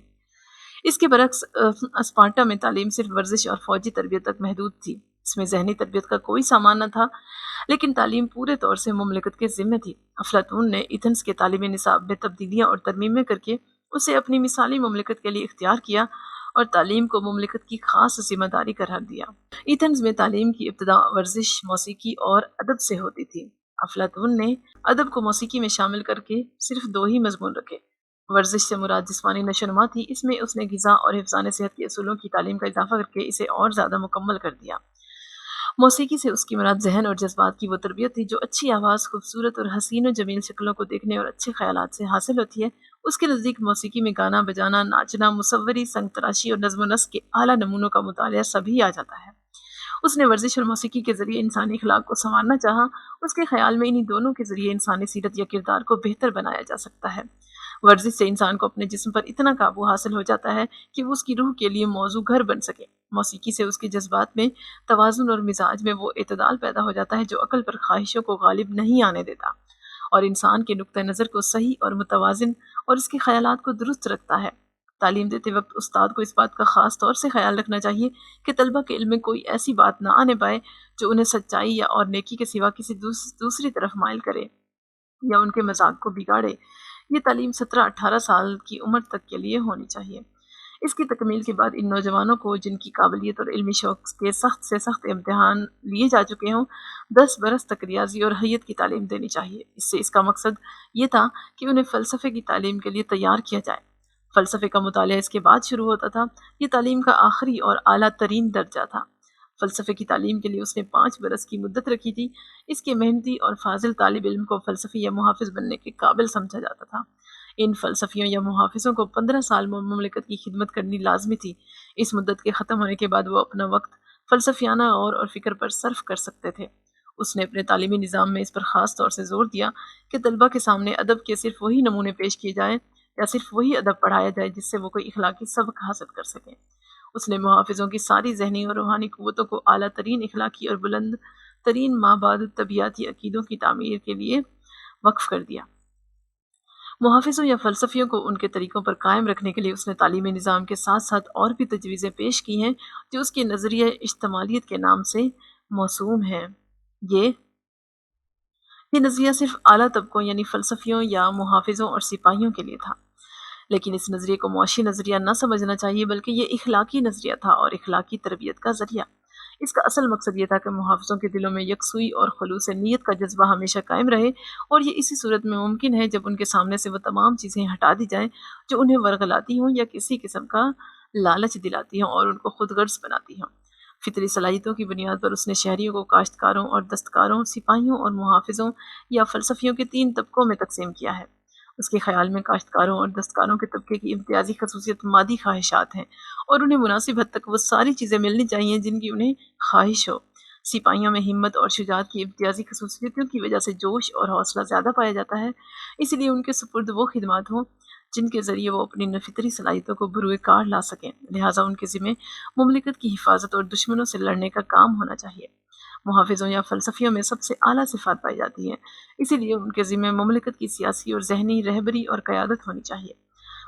اس کے برعکس اسپارٹا میں تعلیم صرف ورزش اور فوجی تربیت تک محدود تھی۔ اس میں ذہنی تربیت کا کوئی سامان نہ تھا، لیکن تعلیم پورے طور سے مملکت کے ذمہ تھی۔ افلاطون نے ایتھنز کے تعلیمی نصاب میں تبدیلیاں اور ترمیمیں کر کے اسے اپنی مثالی مملکت کے لیے اختیار کیا اور تعلیم کو مملکت کی خاص ذمہ داری قرار دیا۔ ایتھنز میں تعلیم کی ابتدا ورزش، موسیقی اور ادب سے ہوتی تھی۔ افلاطون نے ادب کو موسیقی میں شامل کر کے صرف 2 ہی مضمون رکھے۔ ورزش سے مراد جسمانی نشو و نما تھی، اس میں اس نے غذا اور حفظان صحت کے اصولوں کی تعلیم کا اضافہ کر کے اسے اور زیادہ مکمل کر دیا۔ موسیقی سے اس کی مراد ذہن اور جذبات کی وہ تربیت تھی جو اچھی آواز، خوبصورت اور حسین و جمیل شکلوں کو دیکھنے اور اچھے خیالات سے حاصل ہوتی ہے۔ اس کے نزدیک موسیقی میں گانا بجانا، ناچنا، مصوری، سنگ تراشی اور نظم و نسق کے اعلیٰ نمونوں کا مطالعہ سبھی آ جاتا ہے۔ اس نے ورزش اور موسیقی کے ذریعے انسانی اخلاق کو سنوارنا چاہا۔ اس کے خیال میں انہی دونوں کے ذریعے انسانی سیرت یا کردار کو بہتر بنایا جا سکتا ہے۔ ورزش سے انسان کو اپنے جسم پر اتنا قابو حاصل ہو جاتا ہے کہ وہ اس کی روح کے لیے موضوع گھر بن سکے۔ موسیقی سے اس کے جذبات میں توازن اور مزاج میں وہ اعتدال پیدا ہو جاتا ہے جو عقل پر خواہشوں کو غالب نہیں آنے دیتا اور انسان کے نقطہ نظر کو صحیح اور متوازن اور اس کے خیالات کو درست رکھتا ہے۔ تعلیم دیتے وقت استاد کو اس بات کا خاص طور سے خیال رکھنا چاہیے کہ طلبہ کے علم میں کوئی ایسی بات نہ آنے پائے جو انہیں سچائی یا اور نیکی کے سوا کسی دوسری طرف مائل کرے یا ان کے مزاج کو بگاڑے۔ یہ تعلیم 17-18 سال کی عمر تک کے لیے ہونی چاہیے۔ اس کی تکمیل کے بعد ان نوجوانوں کو جن کی قابلیت اور علمی شوق کے سخت سے سخت امتحان لیے جا چکے ہوں 10 برس تک ریاضی اور حیت کی تعلیم دینی چاہیے۔ اس کا مقصد یہ تھا کہ انہیں فلسفے کی تعلیم کے لیے تیار کیا جائے۔ فلسفے کا مطالعہ اس کے بعد شروع ہوتا تھا۔ یہ تعلیم کا آخری اور اعلیٰ ترین درجہ تھا۔ فلسفے کی تعلیم کے لیے اس نے 5 برس کی مدت رکھی تھی۔ اس کے محنتی اور فاضل طالب علم کو فلسفی یا محافظ بننے کے قابل سمجھا جاتا تھا۔ ان فلسفیوں یا محافظوں کو 15 سال مملکت کی خدمت کرنی لازمی تھی۔ اس مدت کے ختم ہونے کے بعد وہ اپنا وقت فلسفیانہ غور اور فکر پر صرف کر سکتے تھے۔ اس نے اپنے تعلیمی نظام میں اس پر خاص طور سے زور دیا کہ طلبہ کے سامنے ادب کے صرف وہی نمونے پیش کیے جائیں یا صرف وہی ادب پڑھایا جائے جس سے وہ کوئی اخلاقی سبق حاصل کر سکیں۔ اس نے محافظوں کی ساری ذہنی اور روحانی قوتوں کو اعلیٰ ترین اخلاقی اور بلند ترین مابعد طبیعتی عقیدوں کی تعمیر کے لیے وقف کر دیا۔ محافظوں یا فلسفیوں کو ان کے طریقوں پر قائم رکھنے کے لیے اس نے تعلیمی نظام کے ساتھ ساتھ اور بھی تجویزیں پیش کی ہیں جو اس کے نظریہ اجتماعیت کے نام سے موسوم ہیں۔ یہ نظریہ صرف اعلیٰ طبقوں یعنی فلسفیوں یا محافظوں اور سپاہیوں کے لیے تھا، لیکن اس نظریے کو معاشی نظریہ نہ سمجھنا چاہیے بلکہ یہ اخلاقی نظریہ تھا اور اخلاقی تربیت کا ذریعہ۔ اس کا اصل مقصد یہ تھا کہ محافظوں کے دلوں میں یکسوئی اور خلوص نیت کا جذبہ ہمیشہ قائم رہے، اور یہ اسی صورت میں ممکن ہے جب ان کے سامنے سے وہ تمام چیزیں ہٹا دی جائیں جو انہیں ورغلاتی ہوں یا کسی قسم کا لالچ دلاتی ہوں اور ان کو خود غرض بناتی ہوں۔ فطری صلاحیتوں کی بنیاد پر اس نے شہریوں کو کاشتکاروں اور دستکاروں، سپاہیوں اور محافظوں یا فلسفیوں کے 3 طبقوں میں تقسیم کیا ہے۔ اس کے خیال میں کاشتکاروں اور دستکاروں کے طبقے کی امتیازی خصوصیت مادی خواہشات ہیں اور انہیں مناسب حد تک وہ ساری چیزیں ملنی چاہیے جن کی انہیں خواہش ہو۔ سپاہیوں میں ہمت اور شجاعت کی امتیازی خصوصیتوں کی وجہ سے جوش اور حوصلہ زیادہ پایا جاتا ہے، اس لیے ان کے سپرد وہ خدمات ہوں جن کے ذریعے وہ اپنی فطری صلاحیتوں کو بروئے کار لا سکیں، لہٰذا ان کے ذمہ مملکت کی حفاظت اور دشمنوں سے لڑنے کا کام ہونا چاہیے۔ محافظوں یا فلسفیوں میں سب سے اعلیٰ صفات پائی جاتی ہیں، اسی لیے ان کے ذمہ مملکت کی سیاسی اور ذہنی رہبری اور قیادت ہونی چاہیے۔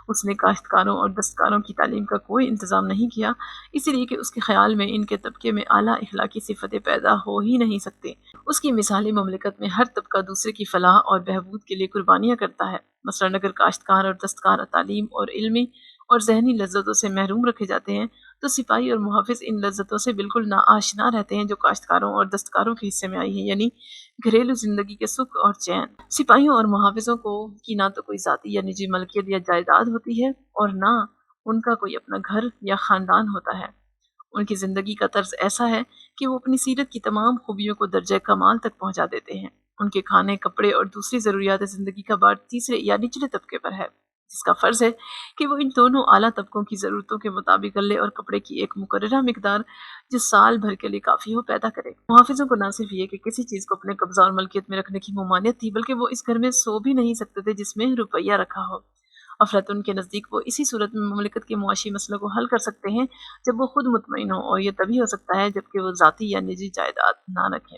اس نے کاشتکاروں اور دستکاروں کی تعلیم کا کوئی انتظام نہیں کیا، اسی لیے کہ اس کے خیال میں ان کے طبقے میں اعلیٰ اخلاقی صفتیں پیدا ہو ہی نہیں سکتے۔ اس کی مثالی مملکت میں ہر طبقہ دوسرے کی فلاح اور بہبود کے لیے قربانیاں کرتا ہے۔ مثلاً اگر کاشتکار اور دستکار تعلیم اور علمی اور ذہنی لذتوں سے محروم رکھے جاتے ہیں تو سپاہی اور محافظ ان لذتوں سے بالکل ناآشنا رہتے ہیں جو کاشتکاروں اور دستکاروں کے حصے میں آئی ہیں، یعنی گھریلو زندگی کے سکھ اور چین۔ سپاہیوں اور محافظوں کی نہ تو کوئی ذاتی یا نجی ملکیت یا جائیداد ہوتی ہے اور نہ ان کا کوئی اپنا گھر یا خاندان ہوتا ہے۔ ان کی زندگی کا طرز ایسا ہے کہ وہ اپنی سیرت کی تمام خوبیوں کو درجہ کمال تک پہنچا دیتے ہیں۔ ان کے کھانے، کپڑے اور دوسری ضروریات زندگی کا بار تیسرے یا نچلے طبقے پر ہے، جس کا فرض ہے کہ وہ ان دونوں اعلیٰ طبقوں کی ضرورتوں کے مطابق غلے اور کپڑے کی ایک مقررہ مقدار جو سال بھر کے لیے کافی ہو پیدا کرے۔ محافظوں کو نہ صرف یہ کہ کسی چیز کو اپنے قبضہ اور ملکیت میں رکھنے کی ممانعت تھی، بلکہ وہ اس گھر میں سو بھی نہیں سکتے تھے جس میں روپیہ رکھا ہو۔ افلاطون کے نزدیک وہ اسی صورت میں مملکت کے معاشی مسئلوں کو حل کر سکتے ہیں جب وہ خود مطمئن ہوں، اور یہ تبھی ہو سکتا ہے جبکہ وہ ذاتی یا نجی جائیداد نہ رکھیں۔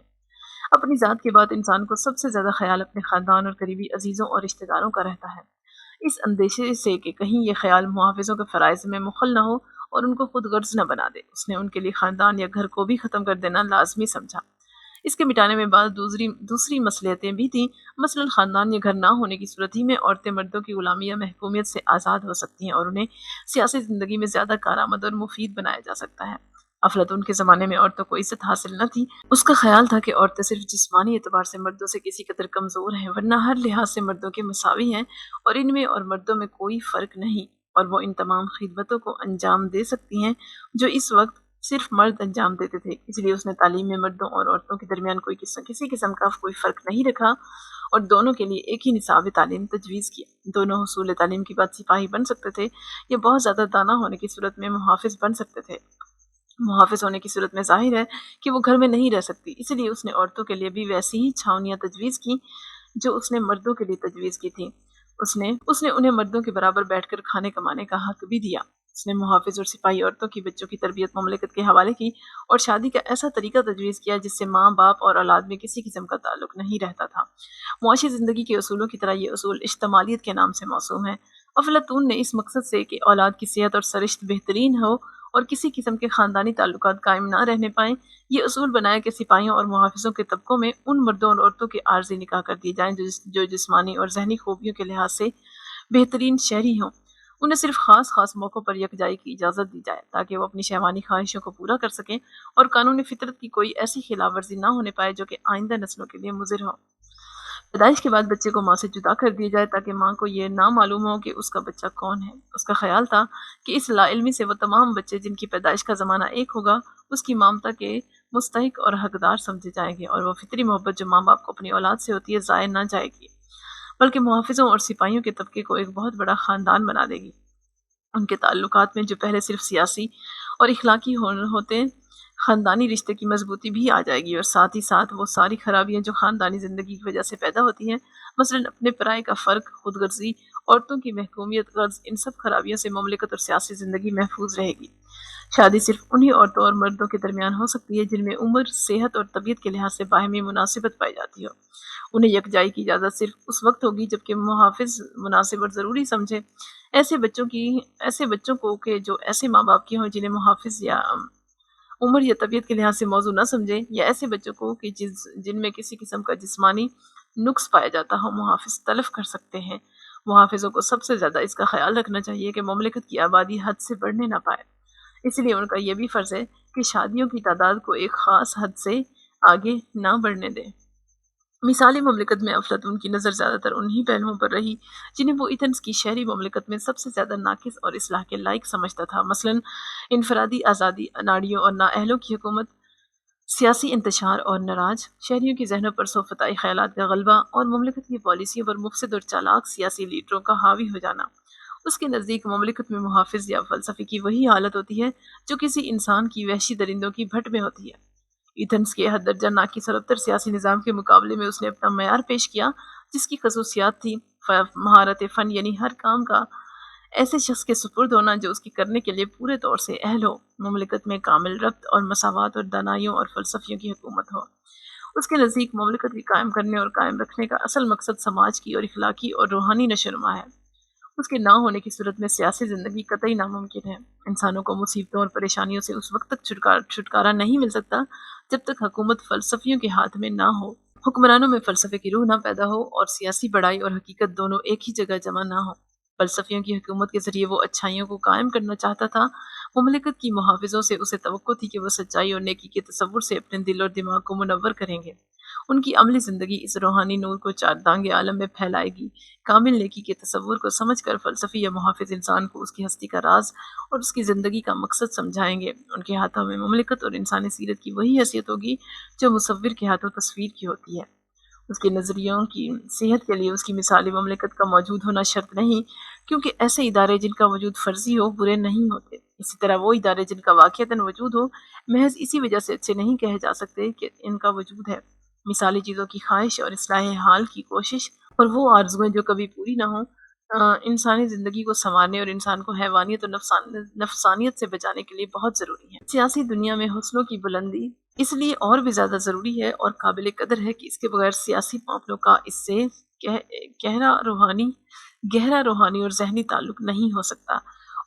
اپنی ذات کے بعد انسان کو سب سے زیادہ خیال اپنے خاندان اور قریبی عزیزوں اور رشتہ داروں کا رہتا ہے، اس اندیشے سے کہ کہیں یہ خیال محافظوں کے فرائض میں مخل نہ ہو اور ان کو خود غرض نہ بنا دے، اس نے ان کے لیے خاندان یا گھر کو بھی ختم کر دینا لازمی سمجھا۔ اس کے مٹانے میں بعض دوسری مصلحتیں بھی تھیں، مثلاً خاندان یا گھر نہ ہونے کی صورت ہی میں عورتیں مردوں کی غلامی یا محکومیت سے آزاد ہو سکتی ہیں اور انہیں سیاسی زندگی میں زیادہ کارآمد اور مفید بنایا جا سکتا ہے۔ افلاطون کے زمانے میں عورتوں کو عزت حاصل نہ تھی، اس کا خیال تھا کہ عورتیں صرف جسمانی اعتبار سے مردوں سے کسی قدر کمزور ہیں، ورنہ ہر لحاظ سے مردوں کے مساوی ہیں اور ان میں اور مردوں میں کوئی فرق نہیں، اور وہ ان تمام خدمتوں کو انجام دے سکتی ہیں جو اس وقت صرف مرد انجام دیتے تھے۔ اس لیے اس نے تعلیم میں مردوں اور عورتوں کے درمیان کسی قسم کا کوئی فرق نہیں رکھا اور دونوں کے لیے ایک ہی نصاب تعلیم تجویز کیا۔ دونوں حصول تعلیم کے بعد سپاہی بن سکتے تھے یا بہت زیادہ دانا ہونے کی صورت میں محافظ بن سکتے تھے۔ محافظ ہونے کی صورت میں ظاہر ہے کہ وہ گھر میں نہیں رہ سکتی، اس لیے اس نے عورتوں کے لیے بھی ویسی ہی چھاونیاں تجویز کی جو اس نے مردوں کے لیے تجویز کی تھی۔ اس نے انہیں مردوں کے برابر بیٹھ کر کھانے کمانے کا حق بھی دیا۔ اس نے محافظ اور سپاہی عورتوں کی بچوں کی تربیت مملکت کے حوالے کی اور شادی کا ایسا طریقہ تجویز کیا جس سے ماں باپ اور اولاد میں کسی قسم کا تعلق نہیں رہتا تھا۔ معاشی زندگی کے اصولوں کی طرح یہ اصول اجتماعیت کے نام سے موسوم ہیں۔ افلاطون نے اس مقصد سے کہ اولاد کی صحت اور سرشت بہترین ہو اور کسی قسم کے خاندانی تعلقات قائم نہ رہنے پائیں، یہ اصول بنایا کہ سپاہیوں اور محافظوں کے طبقوں میں ان مردوں اور عورتوں کے عارضی نکاح کر دیے جائیں جو جسمانی اور ذہنی خوبیوں کے لحاظ سے بہترین شہری ہوں۔ انہیں صرف خاص موقعوں پر یکجائی کی اجازت دی جائے تاکہ وہ اپنی شہوانی خواہشوں کو پورا کر سکیں اور قانون فطرت کی کوئی ایسی خلاف ورزی نہ ہونے پائے جو کہ آئندہ نسلوں کے لیے مضر ہو۔ پیدائش کے بعد بچے کو ماں سے جدا کر دیا جائے تاکہ ماں کو یہ نہ معلوم ہو کہ اس کا بچہ کون ہے۔ اس کا خیال تھا کہ اس لا علمی سے وہ تمام بچے جن کی پیدائش کا زمانہ ایک ہوگا اس کی ممتا کے مستحق اور حقدار سمجھے جائیں گے، اور وہ فطری محبت جو ماں باپ کو اپنی اولاد سے ہوتی ہے ضائع نہ جائے گی، بلکہ محافظوں اور سپاہیوں کے طبقے کو ایک بہت بڑا خاندان بنا دے گی۔ ان کے تعلقات میں جو پہلے صرف سیاسی اور اخلاقی ہوتے خاندانی رشتے کی مضبوطی بھی آ جائے گی، اور ساتھ ہی ساتھ وہ ساری خرابیاں جو خاندانی زندگی کی وجہ سے پیدا ہوتی ہیں، مثلاً اپنے پرائے کا فرق، خود غرضی، عورتوں کی محکومیت، غرض، ان سب خرابیوں سے مملکت اور سیاسی زندگی محفوظ رہے گی۔ شادی صرف انہی عورتوں اور مردوں کے درمیان ہو سکتی ہے جن میں عمر، صحت اور طبیعت کے لحاظ سے باہمی مناسبت پائی جاتی ہو۔ انہیں یکجائی کی اجازت صرف اس وقت ہوگی جبکہ محافظ مناسب اور ضروری سمجھے۔ ایسے بچوں کو کہ جو ایسے ماں باپ کے ہوں جنہیں محافظ یا عمر یا طبیعت کے لحاظ سے موضوع نہ سمجھے، یا ایسے بچوں کو کہ جن میں کسی قسم کا جسمانی نقص پایا جاتا ہو، محافظ تلف کر سکتے ہیں۔ محافظوں کو سب سے زیادہ اس کا خیال رکھنا چاہیے کہ مملکت کی آبادی حد سے بڑھنے نہ پائے، اس لیے ان کا یہ بھی فرض ہے کہ شادیوں کی تعداد کو ایک خاص حد سے آگے نہ بڑھنے دیں۔ مثالی مملکت میں افلاطون کی نظر زیادہ تر انہی پہلوؤں پر رہی جنہیں وہ ایتھنز کی شہری مملکت میں سب سے زیادہ ناقص اور اصلاح کے لائق سمجھتا تھا، مثلاً انفرادی آزادی، اناڑیوں اور نااہلوں کی حکومت، سیاسی انتشار اور نراج، شہریوں کی ذہنوں پر صوفتائی خیالات کا غلبہ، اور مملکت کی پالیسیوں پر مفسد اور چالاک سیاسی لیڈروں کا حاوی ہو جانا۔ اس کے نزدیک مملکت میں محافظ یا فلسفی کی وہی حالت ہوتی ہے جو کسی انسان کی وحشی درندوں کی بھٹ میں ہوتی ہے۔ ایتھنز کے حد درجہ ناقص اور ابتر سیاسی نظام کے مقابلے میں اس نے اپنا معیار پیش کیا جس کی خصوصیات تھی مہارت فن، یعنی ہر کام کا ایسے شخص کے سپرد ہونا جو اس کی کرنے کے لیے پورے طور سے اہل ہو، مملکت میں کامل ربط اور مساوات اور دانائیوں اور فلسفیوں کی حکومت ہو۔ اس کے نزدیک مملکت کی قائم کرنے اور قائم رکھنے کا اصل مقصد سماج کی اور اخلاقی اور روحانی نشو و نما ہے۔ اس کے نہ ہونے کی صورت میں سیاسی زندگی قطعی ناممکن ہے۔ انسانوں کو مصیبتوں اور پریشانیوں سے اس وقت تک چھٹکارا نہیں مل سکتا جب تک حکومت فلسفیوں کے ہاتھ میں نہ ہو، حکمرانوں میں فلسفے کی روح نہ پیدا ہو، اور سیاسی بڑائی اور حقیقت دونوں ایک ہی جگہ جمع نہ ہو۔ فلسفیوں کی حکومت کے ذریعے وہ اچھائیوں کو قائم کرنا چاہتا تھا۔ مملکت کی محافظوں سے اسے توقع تھی کہ وہ سچائی اور نیکی کے تصور سے اپنے دل اور دماغ کو منور کریں گے۔ ان کی عملی زندگی اس روحانی نور کو چاردانگ عالم میں پھیلائے گی۔ کامل نیکی کے تصور کو سمجھ کر فلسفی یا محافظ انسان کو اس کی ہستی کا راز اور اس کی زندگی کا مقصد سمجھائیں گے۔ ان کے ہاتھوں میں مملکت اور انسانی سیرت کی وہی حیثیت ہوگی جو مصور کے ہاتھوں تصویر کی ہوتی ہے۔ اس کے نظریوں کی صحت کے لیے اس کی مثالی مملکت کا موجود ہونا شرط نہیں، کیونکہ ایسے ادارے جن کا وجود فرضی ہو برے نہیں ہوتے۔ اسی طرح وہ ادارے جن کا واقعتاً وجود ہو محض اسی وجہ سے اچھے نہیں کہے جا سکتے کہ ان کا وجود ہے۔ مثالی چیزوں کی خواہش اور اصلاح حال کی کوشش اور وہ آرزوئیں جو کبھی پوری نہ ہوں انسانی زندگی کو سنوارنے اور انسان کو حیوانیت اور نفسانیت سے بچانے کے لیے بہت ضروری ہے۔ سیاسی دنیا میں حسنوں کی بلندی اس لیے اور بھی زیادہ ضروری ہے اور قابل قدر ہے کہ اس کے بغیر سیاسی معاملوں کا اس سے گہرا روحانی اور ذہنی تعلق نہیں ہو سکتا،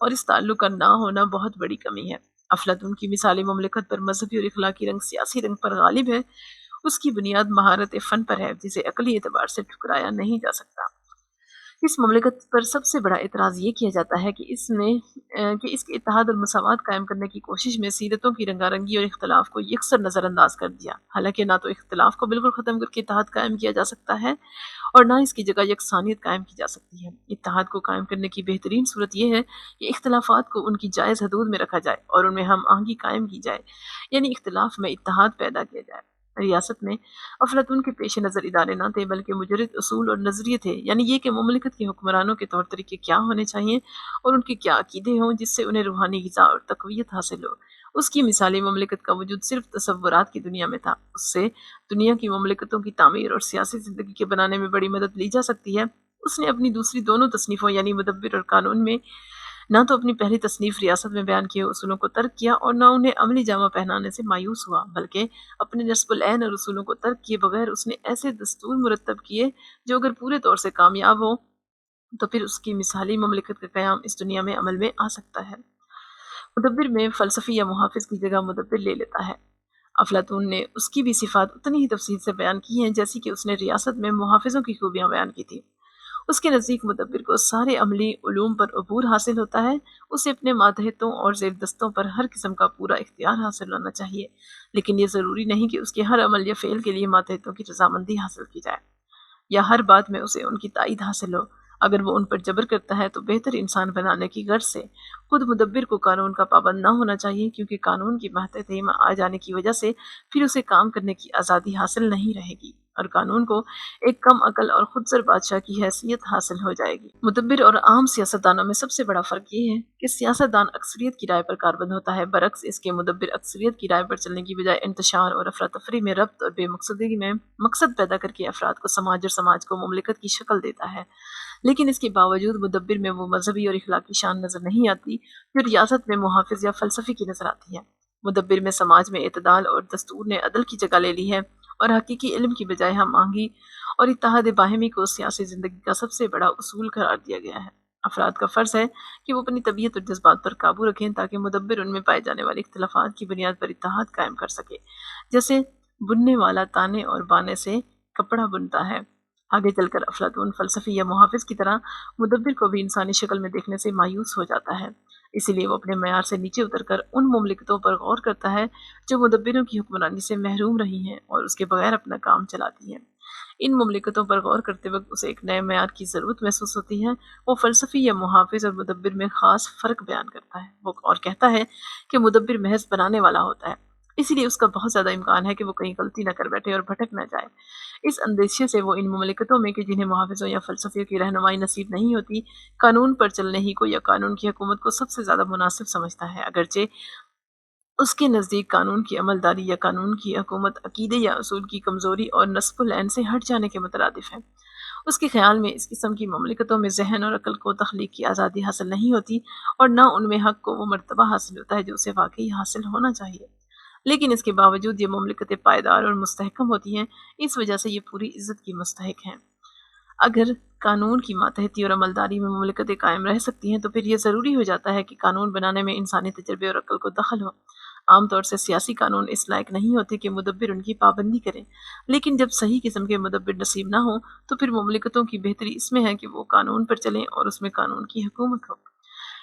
اور اس تعلق کا نہ ہونا بہت بڑی کمی ہے۔ افلاطون کی مثالی مملکت پر مذہبی اور اخلاقی رنگ سیاسی رنگ پر غالب ہے، اس کی بنیاد مہارت فن پر ہے جسے عقلی اعتبار سے ٹھکرایا نہیں جا سکتا۔ اس مملکت پر سب سے بڑا اعتراض یہ کیا جاتا ہے کہ اس کے اتحاد اور مساوات قائم کرنے کی کوشش میں سیرتوں کی رنگا رنگی اور اختلاف کو یکسر نظر انداز کر دیا۔ حالانکہ نہ تو اختلاف کو بالکل ختم کر کے اتحاد قائم کیا جا سکتا ہے اور نہ اس کی جگہ یکسانیت قائم کی جا سکتی ہے۔ اتحاد کو قائم کرنے کی بہترین صورت یہ ہے کہ اختلافات کو ان کی جائز حدود میں رکھا جائے اور ان میں ہم آہنگی قائم کی جائے، یعنی اختلاف میں اتحاد پیدا کیا جائے۔ ریاست میں افلاطون کے پیش نظر ادارے نہ تھے بلکہ مجرد اصول اور نظریے تھے، یعنی یہ کہ مملکت کے حکمرانوں کے طور طریقے کیا ہونے چاہیے اور ان کے کیا عقیدے ہوں جس سے انہیں روحانی غذا اور تقویت حاصل ہو۔ اس کی مثالی مملکت کا وجود صرف تصورات کی دنیا میں تھا۔ اس سے دنیا کی مملکتوں کی تعمیر اور سیاسی زندگی کے بنانے میں بڑی مدد لی جا سکتی ہے۔ اس نے اپنی دوسری دونوں تصنیفوں یعنی مدبر اور قانون میں نہ تو اپنی پہلی تصنیف ریاست میں بیان کیے اصولوں کو ترک کیا اور نہ انہیں عملی جامہ پہنانے سے مایوس ہوا، بلکہ اپنے نصب العین اور اصولوں کو ترک کیے بغیر اس نے ایسے دستور مرتب کیے جو اگر پورے طور سے کامیاب ہو تو پھر اس کی مثالی مملکت کا قیام اس دنیا میں عمل میں آ سکتا ہے۔ مدبر میں فلسفی یا محافظ کی جگہ مدبر لے لیتا ہے۔ افلاطون نے اس کی بھی صفات اتنی ہی تفصیل سے بیان کی ہیں جیسی کہ اس نے ریاست میں محافظوں کی خوبیاں بیان کی تھی۔ اس کے نزدیک مدبر کو سارے عملی علوم پر عبور حاصل ہوتا ہے، اسے اپنے ماتحتوں اور زیر دستوں پر ہر قسم کا پورا اختیار حاصل ہونا چاہیے، لیکن یہ ضروری نہیں کہ اس کے ہر عمل یا فعل کے لیے ماتحتوں کی رضامندی حاصل کی جائے یا ہر بات میں اسے ان کی تائید حاصل ہو۔ اگر وہ ان پر جبر کرتا ہے تو بہتر انسان بنانے کی غرض سے خود مدبر کو قانون کا پابند نہ ہونا چاہیے، کیونکہ قانون کی ماتحت میں آ جانے کی وجہ سے پھر اسے کام کرنے کی آزادی حاصل نہیں رہے گی اور قانون کو ایک کم عقل اور خود سر بادشاہ کی حیثیت حاصل ہو جائے گی۔ مدبر اور عام سیاستدانوں میں سب سے بڑا فرق یہ ہے کہ سیاستدان اکثریت کی رائے پر کاربند ہوتا ہے، برعکس اس کے مدبر اکثریت کی رائے پر چلنے کی بجائے انتشار اور افراتفری میں ربط اور بے مقصدی میں مقصد پیدا کر کے افراد کو سماج کو مملکت کی شکل دیتا ہے۔ لیکن اس کے باوجود مدبر میں وہ مذہبی اور اخلاقی شان نظر نہیں آتی جو ریاست میں محافظ یا فلسفی کی نظر آتی ہے۔ مدبر میں سماج میں اعتدال اور دستور نے عدل کی جگہ لے لی ہے اور حقیقی علم کی بجائے ہم آہنگی اور اتحاد باہمی کو سیاسی زندگی کا سب سے بڑا اصول قرار دیا گیا ہے۔ افراد کا فرض ہے کہ وہ اپنی طبیعت اور جذبات پر قابو رکھیں تاکہ مدبر ان میں پائے جانے والے اختلافات کی بنیاد پر اتحاد قائم کر سکے، جیسے بننے والا تانے اور بانے سے کپڑا بنتا ہے۔ آگے چل کر افلاطون فلسفی یا محافظ کی طرح مدبر کو بھی انسانی شکل میں دیکھنے سے مایوس ہو جاتا ہے، اسی لیے وہ اپنے معیار سے نیچے اتر کر ان مملکتوں پر غور کرتا ہے جو مدبروں کی حکمرانی سے محروم رہی ہیں اور اس کے بغیر اپنا کام چلاتی ہیں۔ ان مملکتوں پر غور کرتے وقت اسے ایک نئے معیار کی ضرورت محسوس ہوتی ہے۔ وہ فلسفی یا محافظ اور مدبر میں خاص فرق بیان کرتا ہے اور کہتا ہے کہ مدبر محض بنانے والا ہوتا ہے، اسی لیے اس کا بہت زیادہ امکان ہے کہ وہ کہیں غلطی نہ کر بیٹھے اور بھٹک نہ جائے۔ اس اندیشے سے وہ ان مملکتوں میں کہ جنہیں محافظوں یا فلسفیوں کی رہنمائی نصیب نہیں ہوتی قانون پر چلنے ہی کو یا قانون کی حکومت کو سب سے زیادہ مناسب سمجھتا ہے، اگرچہ اس کے نزدیک قانون کی عملداری یا قانون کی حکومت عقیدے یا اصول کی کمزوری اور نصب العین سے ہٹ جانے کے مترادف ہے۔ اس کے خیال میں اس قسم کی مملکتوں میں ذہن اور عقل کو تخلیق کی آزادی حاصل نہیں ہوتی اور نہ ان میں حق کو وہ مرتبہ حاصل ہوتا ہے جو اسے واقعی حاصل ہونا چاہیے۔ لیکن اس کے باوجود یہ مملکتیں پائیدار اور مستحکم ہوتی ہیں، اس وجہ سے یہ پوری عزت کی مستحق ہیں۔ اگر قانون کی ماتحتی اور عملداری میں مملکتیں قائم رہ سکتی ہیں تو پھر یہ ضروری ہو جاتا ہے کہ قانون بنانے میں انسانی تجربے اور عقل کو دخل ہو۔ عام طور سے سیاسی قانون اس لائق نہیں ہوتے کہ مدبر ان کی پابندی کریں، لیکن جب صحیح قسم کے مدبر نصیب نہ ہوں تو پھر مملکتوں کی بہتری اس میں ہے کہ وہ قانون پر چلیں اور اس میں قانون کی حکومت ہو۔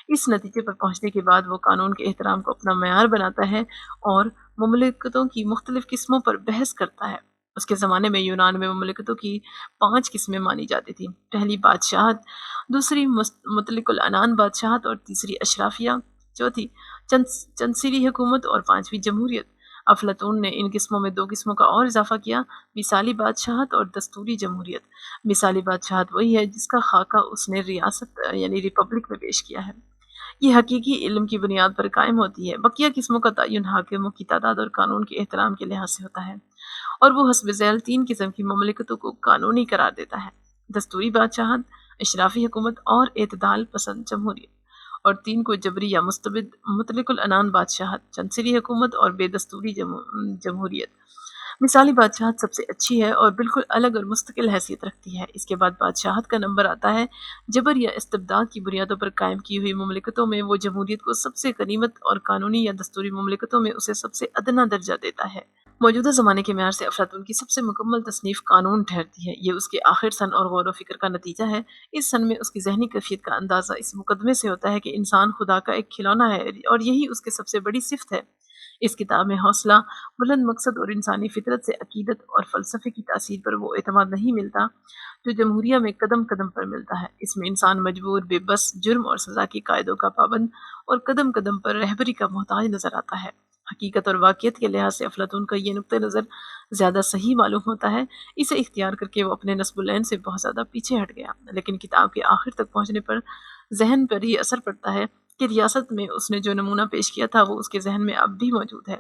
اس نتیجے پر پہنچنے کے بعد وہ قانون کے احترام کو اپنا معیار بناتا ہے اور مملکتوں کی مختلف قسموں پر بحث کرتا ہے۔ اس کے زمانے میں یونان میں مملکتوں کی 5 قسمیں مانی جاتی تھیں: پہلی بادشاہت، دوسری مطلق العنان بادشاہت، اور تیسری اشرافیہ، چوتھی چند چنصیری حکومت، اور پانچویں جمہوریت۔ افلاطون نے ان قسموں میں 2 قسموں کا اور اضافہ کیا: مثالی بادشاہت اور دستوری جمہوریت۔ مثالی بادشاہت وہی ہے جس کا خاکہ اس نے ریاست یعنی ریپبلک میں پیش کیا ہے۔ یہ حقیقی علم کی بنیاد پر قائم ہوتی ہے۔ بقیہ قسموں کا تعین حاکموں کی تعداد اور قانون کے احترام کے لحاظ سے ہوتا ہے، اور وہ حسب ذیل 3 قسم کی مملکتوں کو قانونی قرار دیتا ہے: دستوری بادشاہت، اشرافی حکومت، اور اعتدال پسند جمہوریت۔ اور 3 کو جبری یا مستبد: مطلق العنان بادشاہت، چنصیری حکومت، اور بے دستوری جمہوریت۔ مثالی بادشاہت سب سے اچھی ہے اور بالکل الگ اور مستقل حیثیت رکھتی ہے۔ اس کے بعد بادشاہت کا نمبر آتا ہے۔ جبر یا استبداد کی بنیادوں پر قائم کی ہوئی مملکتوں میں وہ جمہوریت کو سب سے غنیمت، اور قانونی یا دستوری مملکتوں میں اسے سب سے ادنا درجہ دیتا ہے۔ موجودہ زمانے کے معیار سے افلاطون کی سب سے مکمل تصنیف قانون ٹھہرتی ہے۔ یہ اس کے آخر سن اور غور و فکر کا نتیجہ ہے۔ اس سن میں اس کی ذہنی کیفیت کا اندازہ اس مقدمے سے ہوتا ہے کہ انسان خدا کا ایک کھلونا ہے، اور یہی اس کی سب سے بڑی صفت ہے۔ اس کتاب میں حوصلہ، بلند مقصد اور انسانی فطرت سے عقیدت اور فلسفے کی تاثیر پر وہ اعتماد نہیں ملتا جو جمہوریہ میں قدم قدم پر ملتا ہے۔ اس میں انسان مجبور، بے بس، جرم اور سزا کی قاعدوں کا پابند، اور قدم قدم پر رہبری کا محتاج نظر آتا ہے۔ حقیقت اور واقعیت کے لحاظ سے افلاطون کا یہ نقطہ نظر زیادہ صحیح معلوم ہوتا ہے۔ اسے اختیار کر کے وہ اپنے نصب العین سے بہت زیادہ پیچھے ہٹ گیا، لیکن کتاب کے آخر تک پہنچنے پر ذہن پر یہ اثر پڑتا ہے کہ ریاست میں اس نے جو نمونہ پیش کیا تھا وہ اس کے ذہن میں اب بھی موجود ہے۔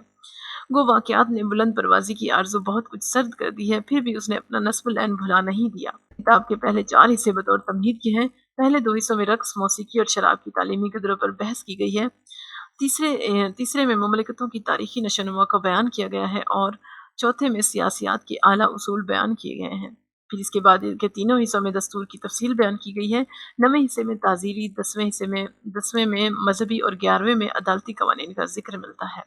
گو واقعات نے بلند پروازی کی آرزو بہت کچھ سرد کر دی ہے، پھر بھی اس نے اپنا نصب العین بھلا نہیں دیا۔ کتاب کے پہلے 4 حصے بطور تمہید کے ہیں۔ پہلے 2 حصوں میں رقص، موسیقی اور شراب کی تعلیمی قدروں پر بحث کی گئی ہے۔ تیسرے میں مملکتوں کی تاریخی نشو و نما کو بیان کیا گیا ہے، اور چوتھے میں سیاسیات کے اعلیٰ اصول بیان کیے گئے ہیں۔ پھر اس کے بعد کے تینوں حصوں میں دستور کی تفصیل بیان کی گئی ہے۔ 9ویں حصے میں تعزیری، 10ویں میں مذہبی، اور 11ویں میں عدالتی قوانین کا ذکر ملتا ہے۔